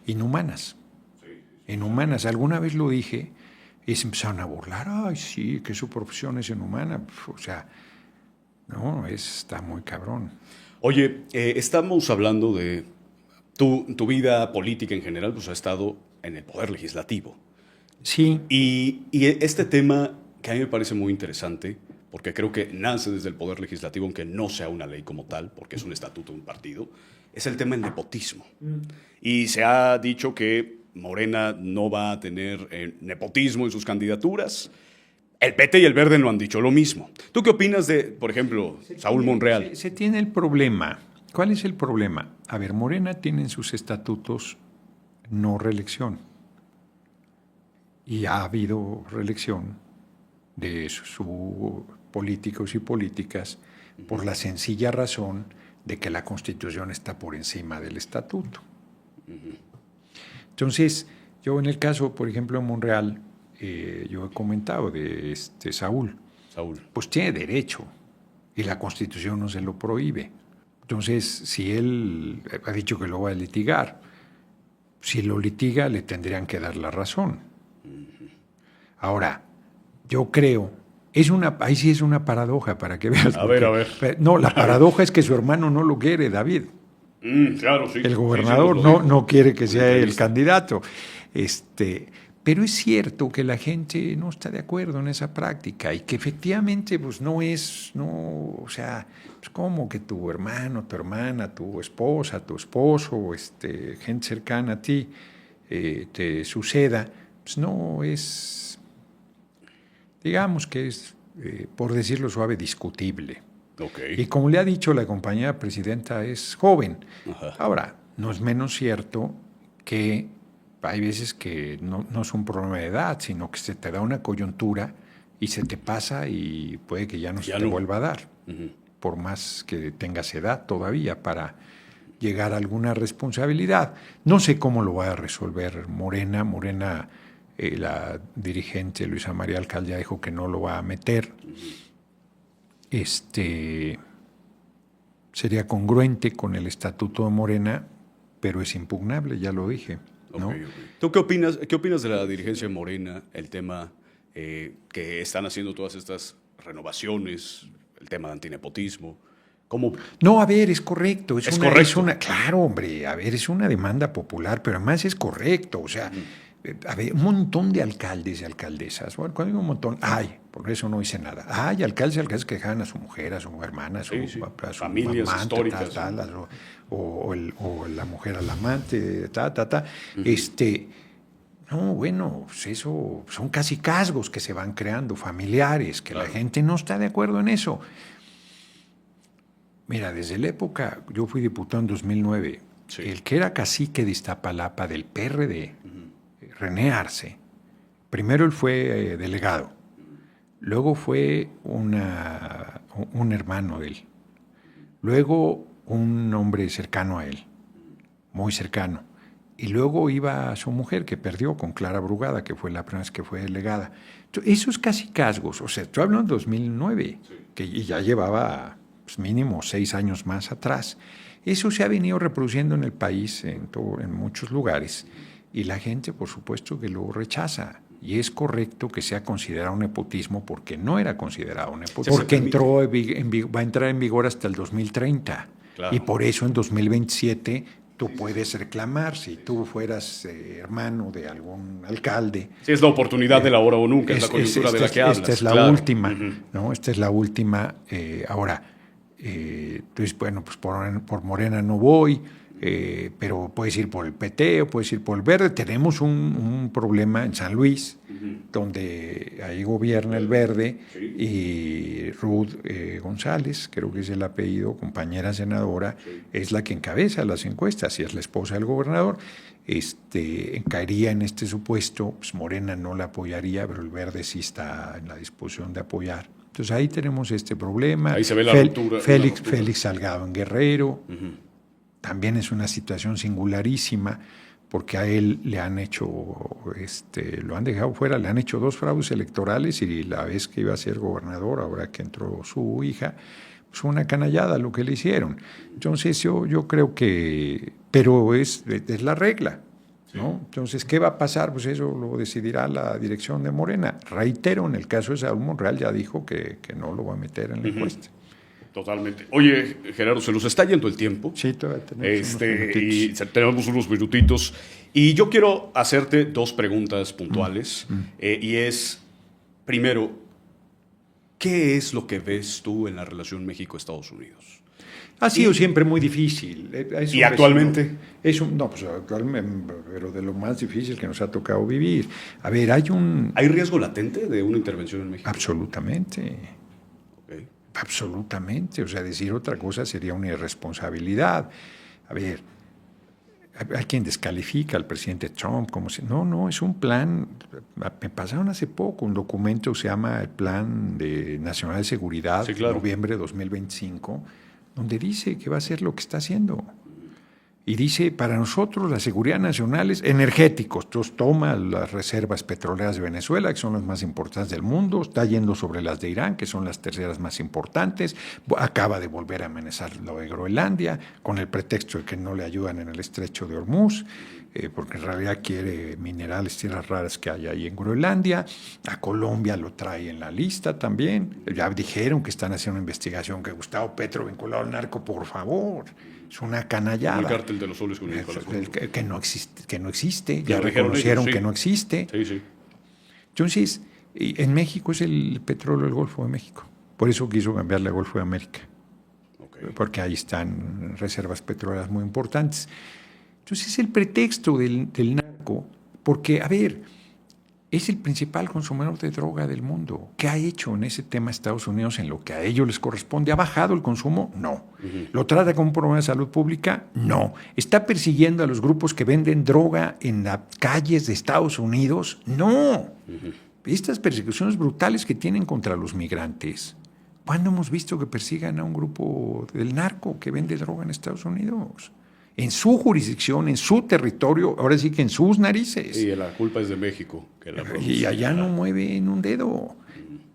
inhumanas. Inhumanas. Alguna vez lo dije y se empezaron a burlar. Ay, sí, que su profesión es inhumana. O sea, está muy cabrón. Oye, estamos hablando de tu vida política en general, pues ha estado en el poder legislativo. Sí. Y este tema que a mí me parece muy interesante, porque creo que nace desde el Poder Legislativo, aunque no sea una ley como tal, porque es un estatuto de un partido, es el tema del nepotismo. Y se ha dicho que Morena no va a tener nepotismo en sus candidaturas. El PT y el Verde no han dicho lo mismo. ¿Tú qué opinas de, por ejemplo, Saúl Monreal? Se tiene el problema. ¿Cuál es el problema? A ver, Morena tiene en sus estatutos no reelección. Y ha habido reelección de sus políticos y políticas por la sencilla razón de que la Constitución está por encima del estatuto. Entonces, yo en el caso, por ejemplo, de Monreal, yo he comentado de Saúl, pues tiene derecho y la Constitución no se lo prohíbe. Entonces, si él ha dicho que lo va a litigar, si lo litiga, le tendrían que dar la razón. Ahora, yo creo, ahí sí es una paradoja para que veas. A ver. No, la paradoja es que su hermano no lo quiere, David. Claro, sí. El gobernador no quiere que sea el candidato. Pero es cierto que la gente no está de acuerdo en esa práctica y que efectivamente pues o sea, pues como que tu hermano, tu hermana, tu esposa, tu esposo, gente cercana a ti, te suceda, pues no es, digamos que es, por decirlo suave, discutible. Okay. Y como le ha dicho la compañera presidenta, es joven. Ajá. Ahora, no es menos cierto que hay veces que no es un problema de edad, sino que se te da una coyuntura y se te pasa y puede que ya no se te vuelva a dar, por más que tengas edad todavía para llegar a alguna responsabilidad. No sé cómo lo va a resolver Morena. La dirigente Luisa María Alcalde dijo que no lo va a meter. Sería congruente con el estatuto de Morena, pero es impugnable, ya lo dije, ¿no? Okay. ¿Tú qué opinas de la dirigencia de Morena, el tema que están haciendo todas estas renovaciones, el tema de antinepotismo? ¿Cómo? No, a ver, es correcto. ¿Es correcto? Claro, hombre, a ver, es una demanda popular, pero además es correcto. O sea, a ver, un montón de alcaldes y alcaldesas. Bueno, cuando digo un montón, por eso no hice nada. Hay alcaldes y alcaldesas que dejaban a su mujer, a su hermana, a su familias amante, históricas. O la mujer al amante, No, bueno, pues eso son casi casgos que se van creando, familiares, que la gente no está de acuerdo en eso. Mira, desde la época, yo fui diputado en 2009, el que era cacique de Iztapalapa del PRD, René Arce, primero él fue delegado, luego fue un hermano de él, luego un hombre cercano a él, muy cercano, y luego iba su mujer, que perdió con Clara Brugada, que fue la primera vez que fue delegada. Entonces, esos casi casgos, o sea, estoy hablando de 2009, que ya llevaba mínimo 6 años más atrás. Eso se ha venido reproduciendo en el país, en muchos lugares, y la gente, por supuesto, que lo rechaza. Y es correcto que sea considerado un nepotismo, porque no era considerado un nepotismo, porque va a entrar en vigor hasta el 2030. Claro. Y por eso en 2027 tú puedes reclamar, si tú fueras hermano de algún alcalde. Sí, es la oportunidad de la hora o nunca, es la coyuntura de la que hablas. Esta es la última, ¿no? Esta es la última. Ahora, entonces, bueno, pues por Morena no voy, pero puedes ir por el PT o puedes ir por el Verde. Tenemos un problema en San Luis, donde ahí gobierna el Verde, y Ruth González, creo que es el apellido, compañera senadora, es la que encabeza las encuestas y es la esposa del gobernador. Caería en este supuesto, pues Morena no la apoyaría, pero el Verde sí está en la disposición de apoyar. Entonces ahí tenemos este problema. Ahí se ve la ruptura. Félix Salgado en Guerrero. También es una situación singularísima, porque a él le han hecho, lo han dejado fuera, le han hecho 2 fraudes electorales, y la vez que iba a ser gobernador, ahora que entró su hija, pues una canallada lo que le hicieron. Entonces yo creo que, pero es la regla, ¿no? Entonces, ¿qué va a pasar? Pues eso lo decidirá la dirección de Morena. Reitero, en el caso de Saúl Monreal ya dijo que no lo va a meter en la encuesta. Totalmente. Oye, Gerardo, se nos está yendo el tiempo. Sí, todavía tenemos unos minutitos. Y yo quiero hacerte 2 preguntas puntuales. Y es, primero, ¿qué es lo que ves tú en la relación México-Estados Unidos? Ha sido siempre muy difícil. ¿Y actualmente? Actualmente, pero de lo más difícil que nos ha tocado vivir. A ver, ¿Hay riesgo latente de una intervención en México? Absolutamente. Okay. Absolutamente. O sea, decir otra cosa sería una irresponsabilidad. A ver, hay quien descalifica al presidente Trump como si... No, es un plan. Me pasaron hace poco un documento que se llama el Plan Nacional de Seguridad, sí, claro. Noviembre de 2025, donde dice que va a hacer lo que está haciendo. Y dice, para nosotros la seguridad nacional es energéticos. Entonces toma las reservas petroleras de Venezuela, que son las más importantes del mundo, está yendo sobre las de Irán, que son las terceras más importantes, acaba de volver a amenazar lo de Groenlandia, con el pretexto de que no le ayudan en el estrecho de Hormuz, porque en realidad quiere minerales, tierras raras que hay ahí en Groenlandia. A Colombia lo trae en la lista también. Ya dijeron que están haciendo una investigación, que Gustavo Petro vinculado al narco, por favor. Es una canallada. El cártel de los soles con Nicolás Maduro. Que no existe. Ya reconocieron que no existe. Sí. Entonces, en México es el petróleo del Golfo de México. Por eso quiso cambiarle al Golfo de América. Okay. Porque ahí están reservas petroleras muy importantes. Entonces es el pretexto del narco, porque, a ver, es el principal consumidor de droga del mundo. ¿Qué ha hecho en ese tema Estados Unidos en lo que a ellos les corresponde? ¿Ha bajado el consumo? No. ¿Lo trata como un problema de salud pública? No. ¿Está persiguiendo a los grupos que venden droga en las calles de Estados Unidos? No. Estas persecuciones brutales que tienen contra los migrantes. ¿Cuándo hemos visto que persigan a un grupo del narco que vende droga en Estados Unidos? En su jurisdicción, en su territorio, ahora sí que en sus narices. Y la culpa es de México. Y allá no mueven un dedo.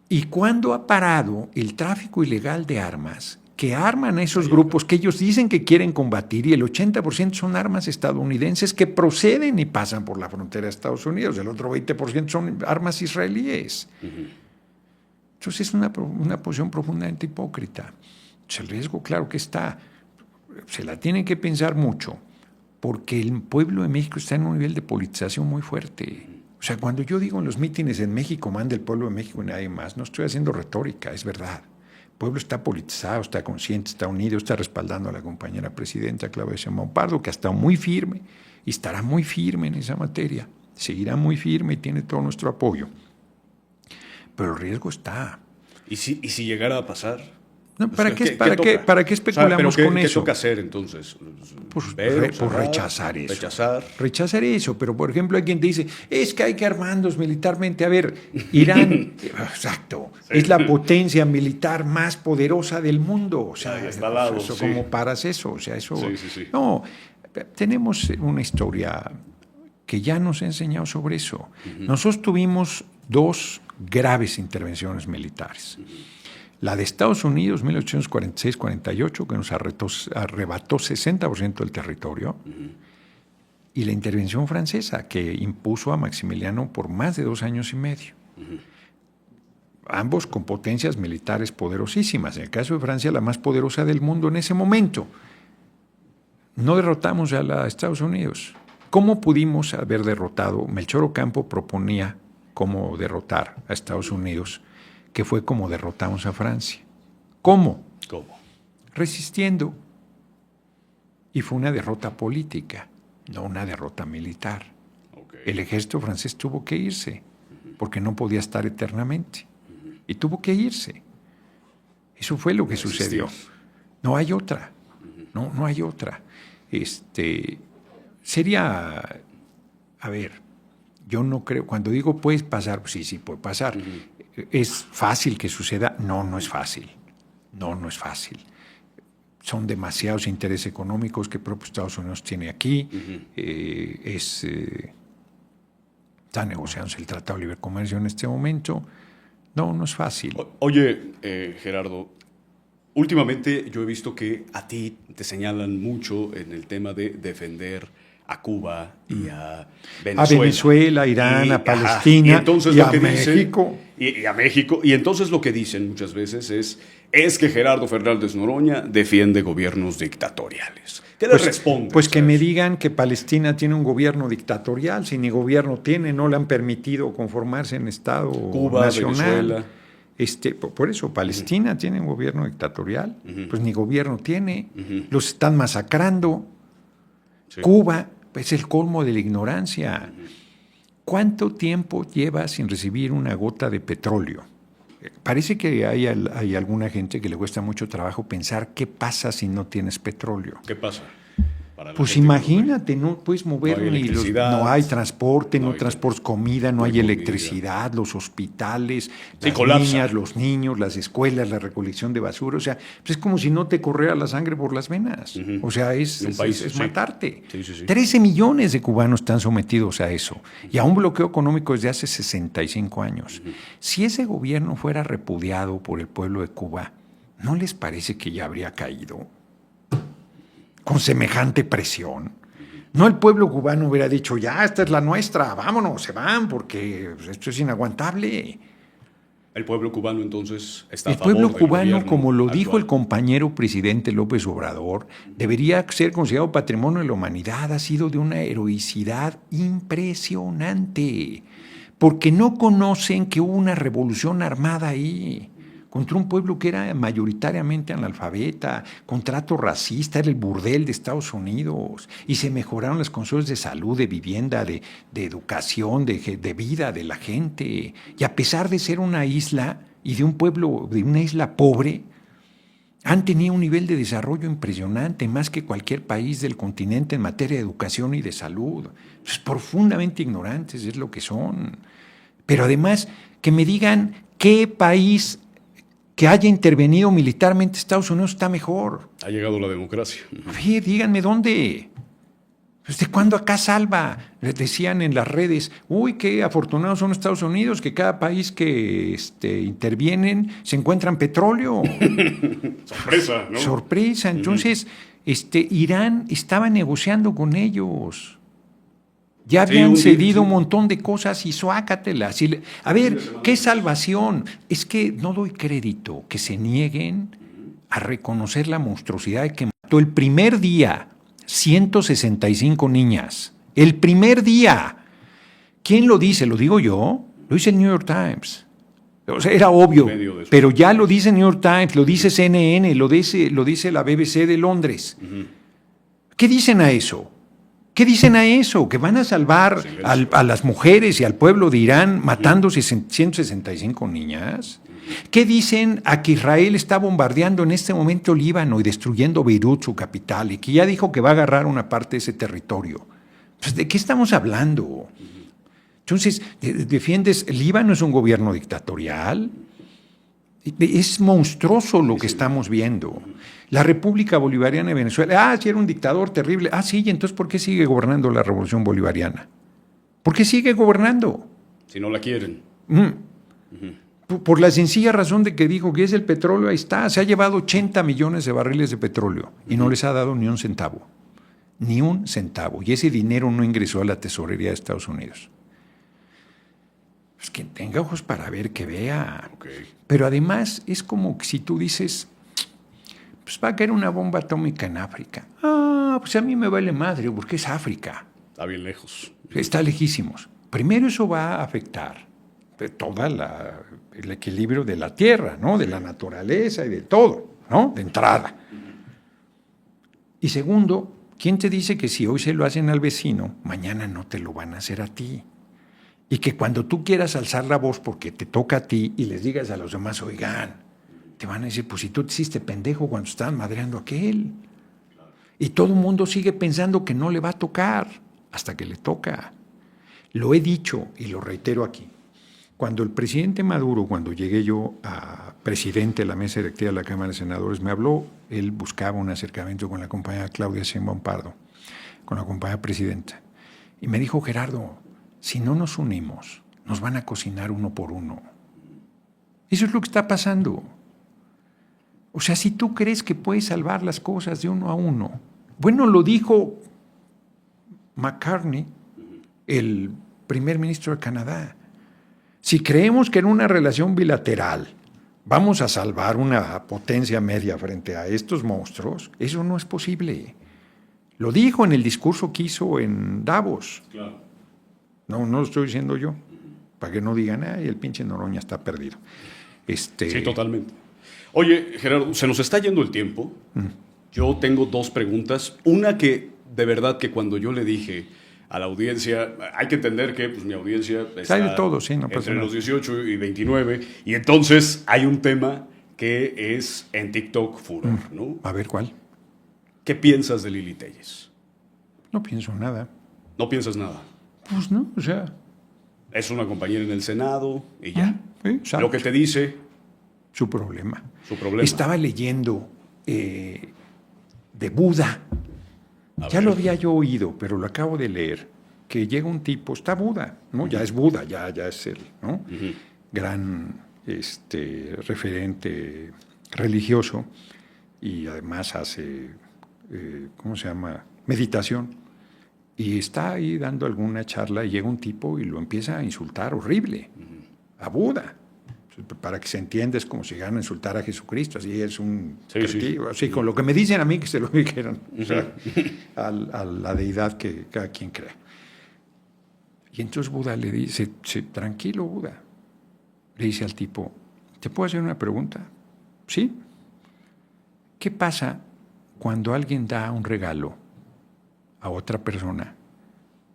¿Y cuándo ha parado el tráfico ilegal de armas que arman a esos grupos que ellos dicen que quieren combatir, y el 80% son armas estadounidenses que proceden y pasan por la frontera de Estados Unidos, el otro 20% son armas israelíes? Entonces es una posición profundamente hipócrita. Entonces, el riesgo, claro que está, se la tienen que pensar mucho, porque el pueblo de México está en un nivel de politización muy fuerte. O sea, cuando yo digo en los mítines en México, manda el pueblo de México y nadie más, no estoy haciendo retórica, es verdad. El pueblo está politizado, está consciente, está unido, está respaldando a la compañera presidenta Claudia Sheinbaum Pardo, que ha estado muy firme y estará muy firme en esa materia. Seguirá muy firme y tiene todo nuestro apoyo. Pero el riesgo está. ¿Y si llegara a pasar? No, ¿para qué especulamos con eso? ¿Qué toca hacer entonces? Rechazar eso. Rechazar eso. Pero, por ejemplo, hay quien te dice, es que hay que armarnos militarmente. A ver, Irán, exacto, sí, es la potencia militar más poderosa del mundo. O sea, está al lado, eso, sí. ¿cómo paras eso? O sea, eso. Sí. No, tenemos una historia que ya nos ha enseñado sobre eso. Nosotros tuvimos 2 graves intervenciones militares. La de Estados Unidos, 1846-48, que nos arrebató 60% del territorio, y la intervención francesa, que impuso a Maximiliano por más de 2 años y medio. Ambos con potencias militares poderosísimas. En el caso de Francia, la más poderosa del mundo en ese momento. No derrotamos a la Estados Unidos. ¿Cómo pudimos haber derrotado? Melchor Ocampo proponía cómo derrotar a Estados Unidos, que fue como derrotamos a Francia. ¿Cómo? Resistiendo. Y fue una derrota política, no una derrota militar. El ejército francés tuvo que irse, porque no podía estar eternamente. Y tuvo que irse. Eso fue lo que sucedió. No hay otra. No hay otra. Sería, a ver, yo no creo, cuando digo puede pasar, sí puede pasar. ¿Es fácil que suceda? No es fácil. No es fácil. Son demasiados intereses económicos que el propio Estados Unidos tiene aquí. Está negociándose el Tratado de Libre Comercio en este momento. No es fácil. Oye, Gerardo, últimamente yo he visto que a ti te señalan mucho en el tema de defender a Cuba y a Venezuela. A Venezuela, Irán, a Palestina, y entonces a México. Y a México. Y entonces lo que dicen muchas veces es que Gerardo Fernández Noroña defiende gobiernos dictatoriales. ¿Qué les respondes? Pues que me digan que Palestina tiene un gobierno dictatorial. Si ni gobierno tiene, no le han permitido conformarse en Estado Cuba, nacional. Venezuela. Por eso, Palestina tiene un gobierno dictatorial. Pues ni gobierno tiene. Los están masacrando. Sí. Cuba es el colmo de la ignorancia. ¿Cuánto tiempo lleva sin recibir una gota de petróleo? Parece que hay alguna gente que le cuesta mucho trabajo pensar qué pasa si no tienes petróleo. ¿Qué pasa? Pues imagínate, no puedes mover no hay transporte, no transportes comida, no hay electricidad, los hospitales, las niñas, los niños, las escuelas, la recolección de basura. O sea, pues es como si no te corriera la sangre por las venas. O sea, es matarte. Sí. 13 millones de cubanos están sometidos a eso y a un bloqueo económico desde hace 65 años. Si ese gobierno fuera repudiado por el pueblo de Cuba, ¿no les parece que ya habría caído? Con semejante presión. No el pueblo cubano hubiera dicho, ya, esta es la nuestra, vámonos, se van, porque esto es inaguantable. El pueblo cubano entonces está a favor del pueblo cubano, como lo actual. Dijo el compañero presidente López Obrador, debería ser considerado patrimonio de la humanidad. Ha sido de una heroicidad impresionante, porque no conocen que hubo una revolución armada ahí, contra un pueblo que era mayoritariamente analfabeta, con trato racista, era el burdel de Estados Unidos, y se mejoraron las condiciones de salud, de vivienda, de educación, de vida de la gente. Y a pesar de ser una isla y de un pueblo, de una isla pobre, han tenido un nivel de desarrollo impresionante, más que cualquier país del continente en materia de educación y de salud. Pues profundamente ignorantes es lo que son. Pero además, que me digan qué país que haya intervenido militarmente Estados Unidos está mejor. Ha llegado la democracia. A ver, díganme dónde. ¿Desde cuándo acá salva? Les decían en las redes, uy, qué afortunados son Estados Unidos, que cada país que intervienen se encuentran petróleo. Sorpresa, ¿no? Sorpresa. Entonces, Irán estaba negociando con ellos. Ya habían cedido un montón de cosas y suácatelas. A ver, ¿qué salvación? Es que no doy crédito que se nieguen a reconocer la monstruosidad de que mató el primer día 165 niñas. El primer día. ¿Quién lo dice? ¿Lo digo yo? Lo dice el New York Times. O sea, era obvio, pero ya lo dice el New York Times, lo dice CNN, lo dice la BBC de Londres. ¿Qué dicen a eso? ¿Qué dicen a eso? ¿Que van a salvar a las mujeres y al pueblo de Irán matándose 165 niñas? ¿Qué dicen a que Israel está bombardeando en este momento Líbano y destruyendo Beirut, su capital, y que ya dijo que va a agarrar una parte de ese territorio? Pues, ¿de qué estamos hablando? Entonces, ¿defiendes? Líbano es un gobierno dictatorial. Es monstruoso lo que estamos viendo. La República Bolivariana de Venezuela, sí era un dictador terrible. Sí, ¿y entonces por qué sigue gobernando la Revolución Bolivariana? ¿Por qué sigue gobernando? Si no la quieren. Por la sencilla razón de que dijo que es el petróleo, ahí está. Se ha llevado 80 millones de barriles de petróleo y no les ha dado ni un centavo. Ni un centavo. Y ese dinero no ingresó a la tesorería de Estados Unidos. Pues que tenga ojos para ver, que vea. Okay. Pero además es como si tú dices, pues va a caer una bomba atómica en África. Pues a mí me vale madre, porque es África. Está bien lejos. Está lejísimos. Primero eso va a afectar todo el equilibrio de la tierra, ¿no? De la naturaleza y de todo, ¿no? De entrada. Y segundo, ¿quién te dice que si hoy se lo hacen al vecino, mañana no te lo van a hacer a ti? Y que cuando tú quieras alzar la voz porque te toca a ti y les digas a los demás, oigan, te van a decir, pues si tú te hiciste pendejo cuando estaban madreando a aquel. Y todo el mundo sigue pensando que no le va a tocar hasta que le toca. Lo he dicho y lo reitero aquí. Cuando el presidente Maduro, cuando llegué yo a presidente de la mesa directiva de la Cámara de Senadores, me habló, él buscaba un acercamiento con la compañera Claudia Sheinbaum Pardo, con la compañera presidenta, y me dijo, Gerardo, si no nos unimos, nos van a cocinar uno por uno. Eso es lo que está pasando. O sea, si tú crees que puedes salvar las cosas de uno a uno. Bueno, lo dijo McCartney, el primer ministro de Canadá. Si creemos que en una relación bilateral vamos a salvar una potencia media frente a estos monstruos, eso no es posible. Lo dijo en el discurso que hizo en Davos. Claro. No lo estoy diciendo yo, para que no digan, el pinche Noroña está perdido. Sí, totalmente. Oye, Gerardo, se nos está yendo el tiempo. Yo tengo dos preguntas. Una que, de verdad, que cuando yo le dije a la audiencia, hay que entender que pues, mi audiencia está de todo, sí, no pasa entre nada. los 18 y 29, y entonces hay un tema que es en TikTok furor, ¿no? A ver, ¿cuál? ¿Qué piensas de Lili Téllez? No pienso nada. ¿No piensas nada? Pues no, o sea... Es una compañera en el Senado y ya. Sí, lo que te dice... Su problema. Su problema. Estaba leyendo de Buda. Ya lo había yo oído, pero lo acabo de leer. Que llega un tipo, está Buda, ¿no? Ya es Buda, ya es él, ¿no? Gran referente religioso y además hace, ¿cómo se llama? Meditación. Y está ahí dando alguna charla y llega un tipo y lo empieza a insultar horrible a Buda. Para que se entienda, es como si llegaran a insultar a Jesucristo, así es un creativo, así con lo que me dicen a mí que se lo dijeran, o sea, a la deidad que cada quien crea. Y entonces Buda le dice, tranquilo Buda, le dice al tipo, ¿te puedo hacer una pregunta? ¿Sí? ¿Qué pasa cuando alguien da un regalo a otra persona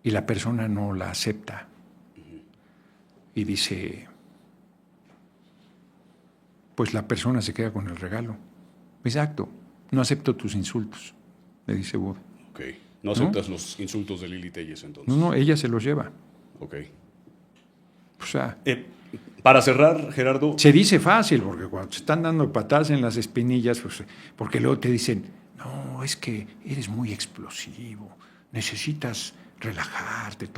y la persona no la acepta? Y dice... pues la persona se queda con el regalo. Exacto, no acepto tus insultos, le dice Buda. Ok, no aceptas los insultos de Lili Téllez entonces. No, ella se los lleva. Ok. O sea, para cerrar, Gerardo. se dice fácil, porque cuando te están dando patadas en las espinillas, pues, porque luego te dicen, no, es que eres muy explosivo, necesitas relajarte.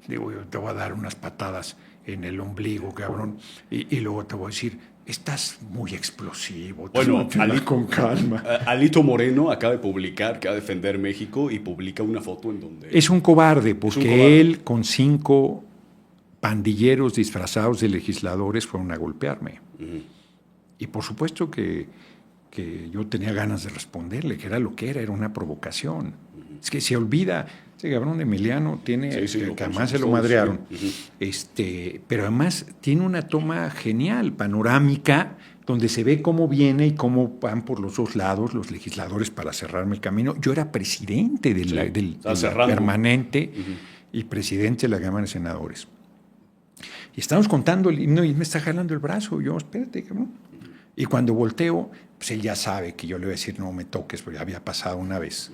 Digo, yo te voy a dar unas patadas en el ombligo, cabrón, y luego te voy a decir, estás muy explosivo. Bueno, con calma. Alito Moreno acaba de publicar que va a defender México y publica una foto en donde... Es un cobarde, porque él con 5 pandilleros disfrazados de legisladores fueron a golpearme. Uh-huh. Y por supuesto que yo tenía ganas de responderle, que era lo que era una provocación. Uh-huh. Es que se olvida, ese cabrón de Emiliano tiene, que además se lo madrearon, sí. Pero además tiene una toma genial, panorámica, donde se ve cómo viene y cómo van por los 2 lados los legisladores para cerrarme el camino. Yo era presidente del permanente y presidente de la Cámara de Senadores. Y estamos contando el himno y él me está jalando el brazo. Yo, espérate, cabrón. Y cuando volteo, pues él ya sabe que yo le voy a decir, no me toques, porque había pasado una vez.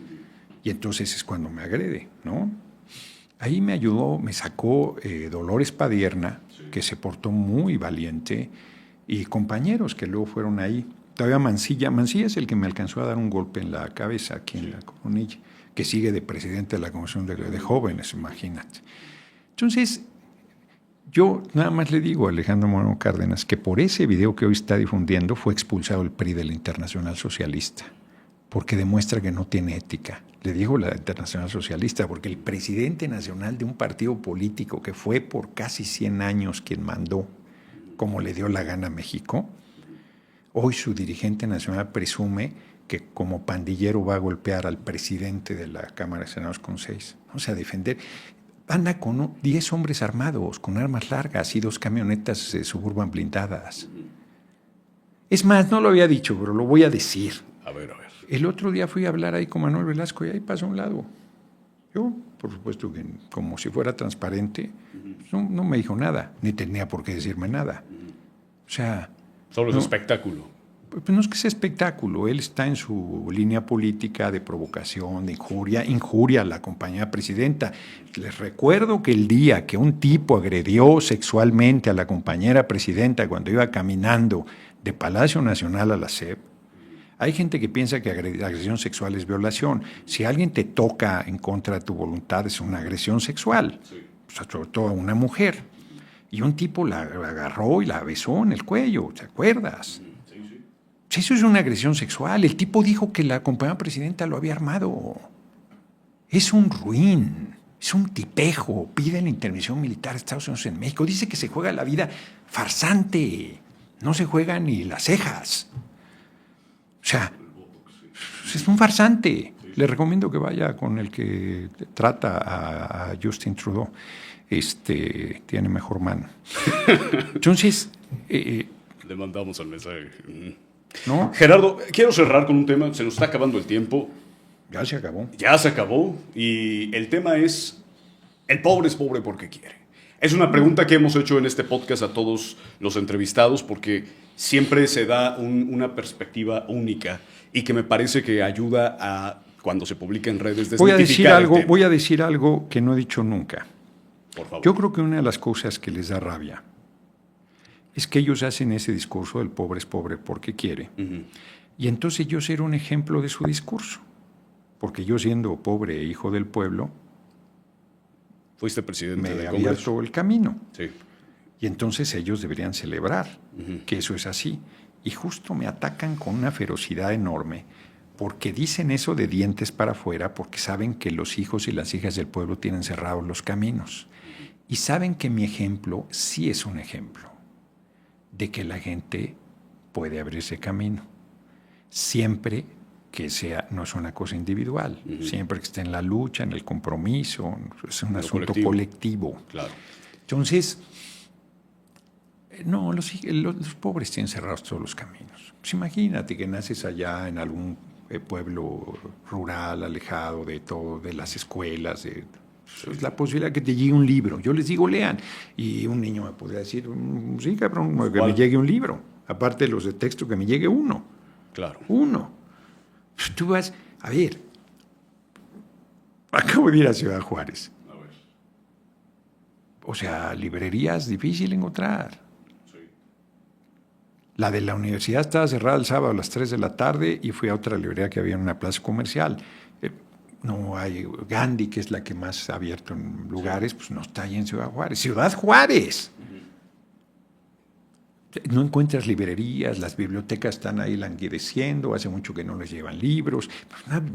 Y entonces es cuando me agrede, ¿no? Ahí me ayudó, me sacó Dolores Padierna, que se portó muy valiente, y compañeros que luego fueron ahí. Todavía Mancilla es el que me alcanzó a dar un golpe en la cabeza aquí en la coronilla, que sigue de presidente de la Comisión de Jóvenes, imagínate. Entonces, yo nada más le digo a Alejandro Moreno Cárdenas que por ese video que hoy está difundiendo fue expulsado el PRI de la Internacional Socialista, porque demuestra que no tiene ética. Le digo la Internacional Socialista porque el presidente nacional de un partido político que fue por casi 100 años quien mandó, como le dio la gana a México, hoy su dirigente nacional presume que como pandillero va a golpear al presidente de la Cámara de Senadores con 6. O sea, defender... Anda con 10 hombres armados, con armas largas y 2 camionetas Suburban blindadas. Es más, no lo había dicho, pero lo voy a decir. A ver. El otro día fui a hablar ahí con Manuel Velasco y ahí pasó a un lado. Yo, por supuesto que como si fuera transparente, no me dijo nada, ni tenía por qué decirme nada. O sea... Solo es espectáculo. Pues no es que sea espectáculo, él está en su línea política de provocación, de injuria a la compañera presidenta. Les recuerdo que el día que un tipo agredió sexualmente a la compañera presidenta cuando iba caminando de Palacio Nacional a la SEP, hay gente que piensa que agresión sexual es violación. Si alguien te toca en contra de tu voluntad es una agresión sexual, sí. O sea, sobre todo a una mujer. Y un tipo la agarró y la besó en el cuello, ¿te acuerdas? Eso es una agresión sexual. El tipo dijo que la compañera presidenta lo había armado. Es un ruin, es un tipejo. Pide la intervención militar de Estados Unidos en México. Dice que se juega la vida farsante. No se juegan ni las cejas. O sea, es un farsante. Le recomiendo que vaya con el que trata a Justin Trudeau. Tiene mejor mano. Entonces... Le mandamos el mensaje. ¿No? Gerardo, quiero cerrar con un tema, se nos está acabando el tiempo. Ya se acabó. Ya se acabó y el tema es, el pobre es pobre porque quiere. Es una pregunta que hemos hecho en este podcast a todos los entrevistados porque siempre se da una perspectiva única y que me parece que ayuda a, cuando se publica en redes, desmitificar el tema. Voy a decir algo que no he dicho nunca. Por favor. Yo creo que una de las cosas que les da rabia es que ellos hacen ese discurso del pobre es pobre porque quiere. Uh-huh. Y entonces yo ser un ejemplo de su discurso. Porque yo siendo pobre e hijo del pueblo, fuiste presidente me había abierto el camino. Sí. Y entonces ellos deberían celebrar que eso es así. Y justo me atacan con una ferocidad enorme porque dicen eso de dientes para afuera porque saben que los hijos y las hijas del pueblo tienen cerrados los caminos. Y saben que mi ejemplo sí es un ejemplo de que la gente puede abrirse camino, siempre que no es una cosa individual, siempre que esté en la lucha, en el compromiso, es un asunto colectivo. Claro. Entonces, no, los pobres tienen cerrados todos los caminos. Pues imagínate que naces allá en algún pueblo rural, alejado de todo, de las escuelas, es la posibilidad que te llegue un libro. Yo les digo, lean. Y un niño me podría decir, sí, cabrón, que me llegue un libro. Aparte de los de texto, que me llegue uno. Claro. Uno. Tú vas, a ver, acabo de ir a Ciudad Juárez. O sea, librerías difícil encontrar. La de la universidad estaba cerrada el sábado a las 3 de la tarde y fui a otra librería que había en una plaza comercial. No hay Gandhi, que es la que más ha abierto en lugares, pues no está ahí en Ciudad Juárez. ¡Ciudad Juárez! No encuentras librerías, las bibliotecas están ahí languideciendo, hace mucho que no les llevan libros.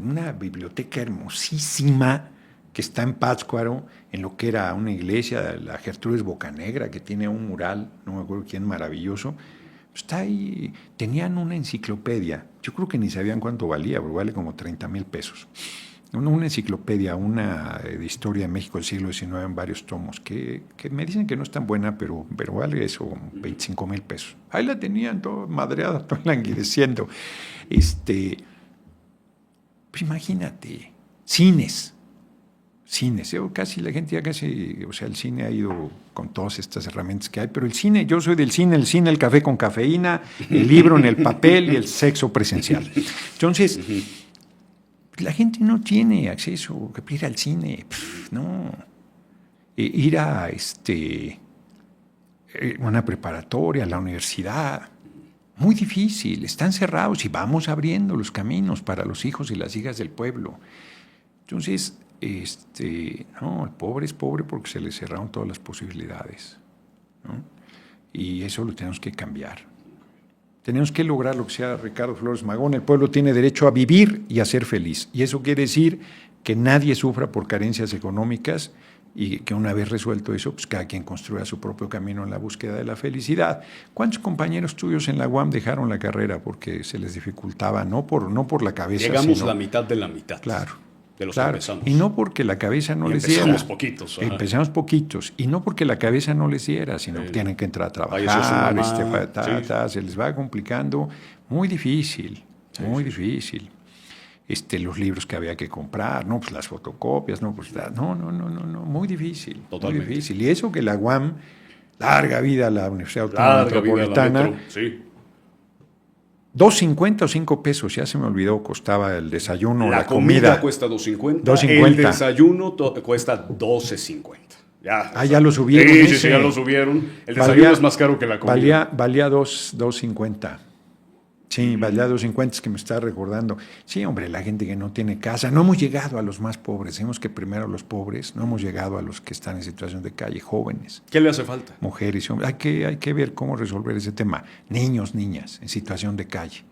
Una biblioteca hermosísima que está en Pátzcuaro, en lo que era una iglesia, la Gertrudis Bocanegra, que tiene un mural, no me acuerdo quién, maravilloso. Está ahí, tenían una enciclopedia, yo creo que ni sabían cuánto valía, pero vale como 30,000 pesos. Una enciclopedia, una de historia de México del siglo XIX en varios tomos, que me dicen que no es tan buena, pero vale eso, 25,000 pesos. Ahí la tenían todo madreada, todo languideciendo. Pues imagínate, cines. Casi la gente ya casi, o sea, el cine ha ido con todas estas herramientas que hay, pero el cine, yo soy del cine, el café con cafeína, el libro en el papel y el sexo presencial. Entonces, la gente no tiene acceso a ir al cine, no. Ir a una preparatoria, a la universidad, muy difícil, están cerrados y vamos abriendo los caminos para los hijos y las hijas del pueblo. Entonces, no, el pobre es pobre porque se le cerraron todas las posibilidades, ¿no? Y eso lo tenemos que cambiar. Tenemos que lograr lo que sea Ricardo Flores Magón. El pueblo tiene derecho a vivir y a ser feliz. Y eso quiere decir que nadie sufra por carencias económicas y que una vez resuelto eso, pues cada quien construya su propio camino en la búsqueda de la felicidad. ¿Cuántos compañeros tuyos en la UAM dejaron la carrera porque se les dificultaba? No por la cabeza. Llegamos a la mitad de la mitad. Claro. De los que empezamos. Y no porque la cabeza no les diera. Empezamos poquitos. Y no porque la cabeza no les diera, sino que tienen que entrar a trabajar, se les va complicando. Muy difícil, difícil. Los libros que había que comprar, no, pues las fotocopias, no, muy difícil. Totalmente. Muy difícil. Y eso que la UAM, larga vida a la Universidad Autónoma Metropolitana. 2.50 o 5 pesos, ya se me olvidó, costaba el desayuno, la comida cuesta 2.50, el desayuno cuesta 12.50. Ya lo subieron. Sí, ya lo subieron. El desayuno es más caro que la comida. Valía 2.50. Sí, valía 2.50, es que me está recordando. Sí, hombre, la gente que no tiene casa. No hemos llegado a los más pobres. Decimos que primero los pobres. No hemos llegado a los que están en situación de calle, jóvenes. ¿Qué le hace falta? Mujeres y hombres. Hay que ver cómo resolver ese tema. Niños, niñas, en situación de calle.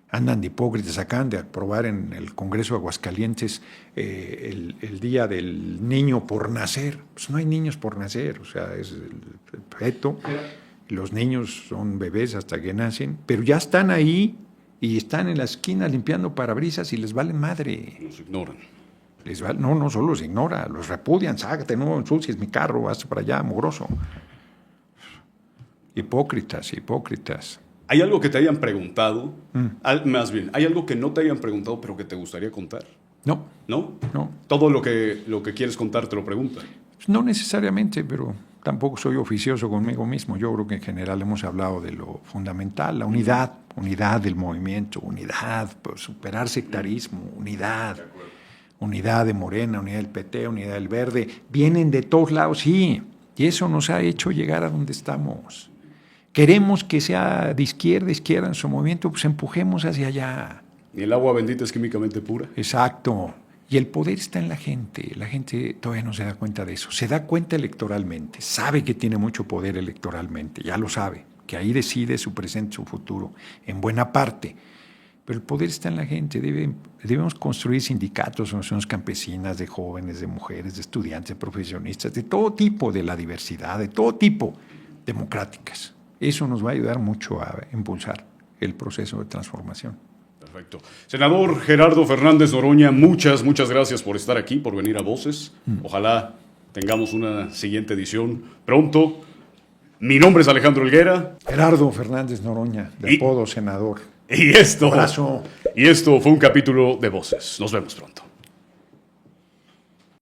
Andan de hipócritas. Acaban de aprobar en el Congreso de Aguascalientes el Día del Niño por Nacer. Pues no hay niños por nacer. O sea, es el feto. Los niños son bebés hasta que nacen, pero ya están ahí y están en la esquina limpiando parabrisas y les valen madre. Los ignoran. No solo los ignora, los repudian. Sácate, no ensucies mi carro, hazte para allá, mugroso. Hipócritas. ¿Hay algo que te hayan preguntado? Más bien, ¿hay algo que no te hayan preguntado pero que te gustaría contar? No. ¿No? Todo lo que quieres contar te lo preguntan. No necesariamente, pero tampoco soy oficioso conmigo mismo. Yo creo que en general hemos hablado de lo fundamental, la unidad del movimiento, unidad, pues, superar sectarismo, unidad de Morena, unidad del PT, unidad del Verde. Vienen de todos lados, sí, y eso nos ha hecho llegar a donde estamos. Queremos que sea de izquierda en nuestro movimiento, pues empujemos hacia allá. ¿Y el agua bendita es químicamente pura? Exacto. Y el poder está en la gente todavía no se da cuenta de eso, se da cuenta electoralmente, sabe que tiene mucho poder electoralmente, ya lo sabe, que ahí decide su presente, su futuro, en buena parte, pero el poder está en la gente, debemos construir sindicatos, asociaciones campesinas, de jóvenes, de mujeres, de estudiantes, de profesionistas, de todo tipo, de la diversidad, de todo tipo, democráticas. Eso nos va a ayudar mucho a impulsar el proceso de transformación. Perfecto. Senador Gerardo Fernández Noroña, muchas gracias por estar aquí, por venir a Voces. Ojalá tengamos una siguiente edición pronto. Mi nombre es Alejandro Helguera. Gerardo Fernández Noroña, de apodo senador. Y esto fue un capítulo de Voces. Nos vemos pronto.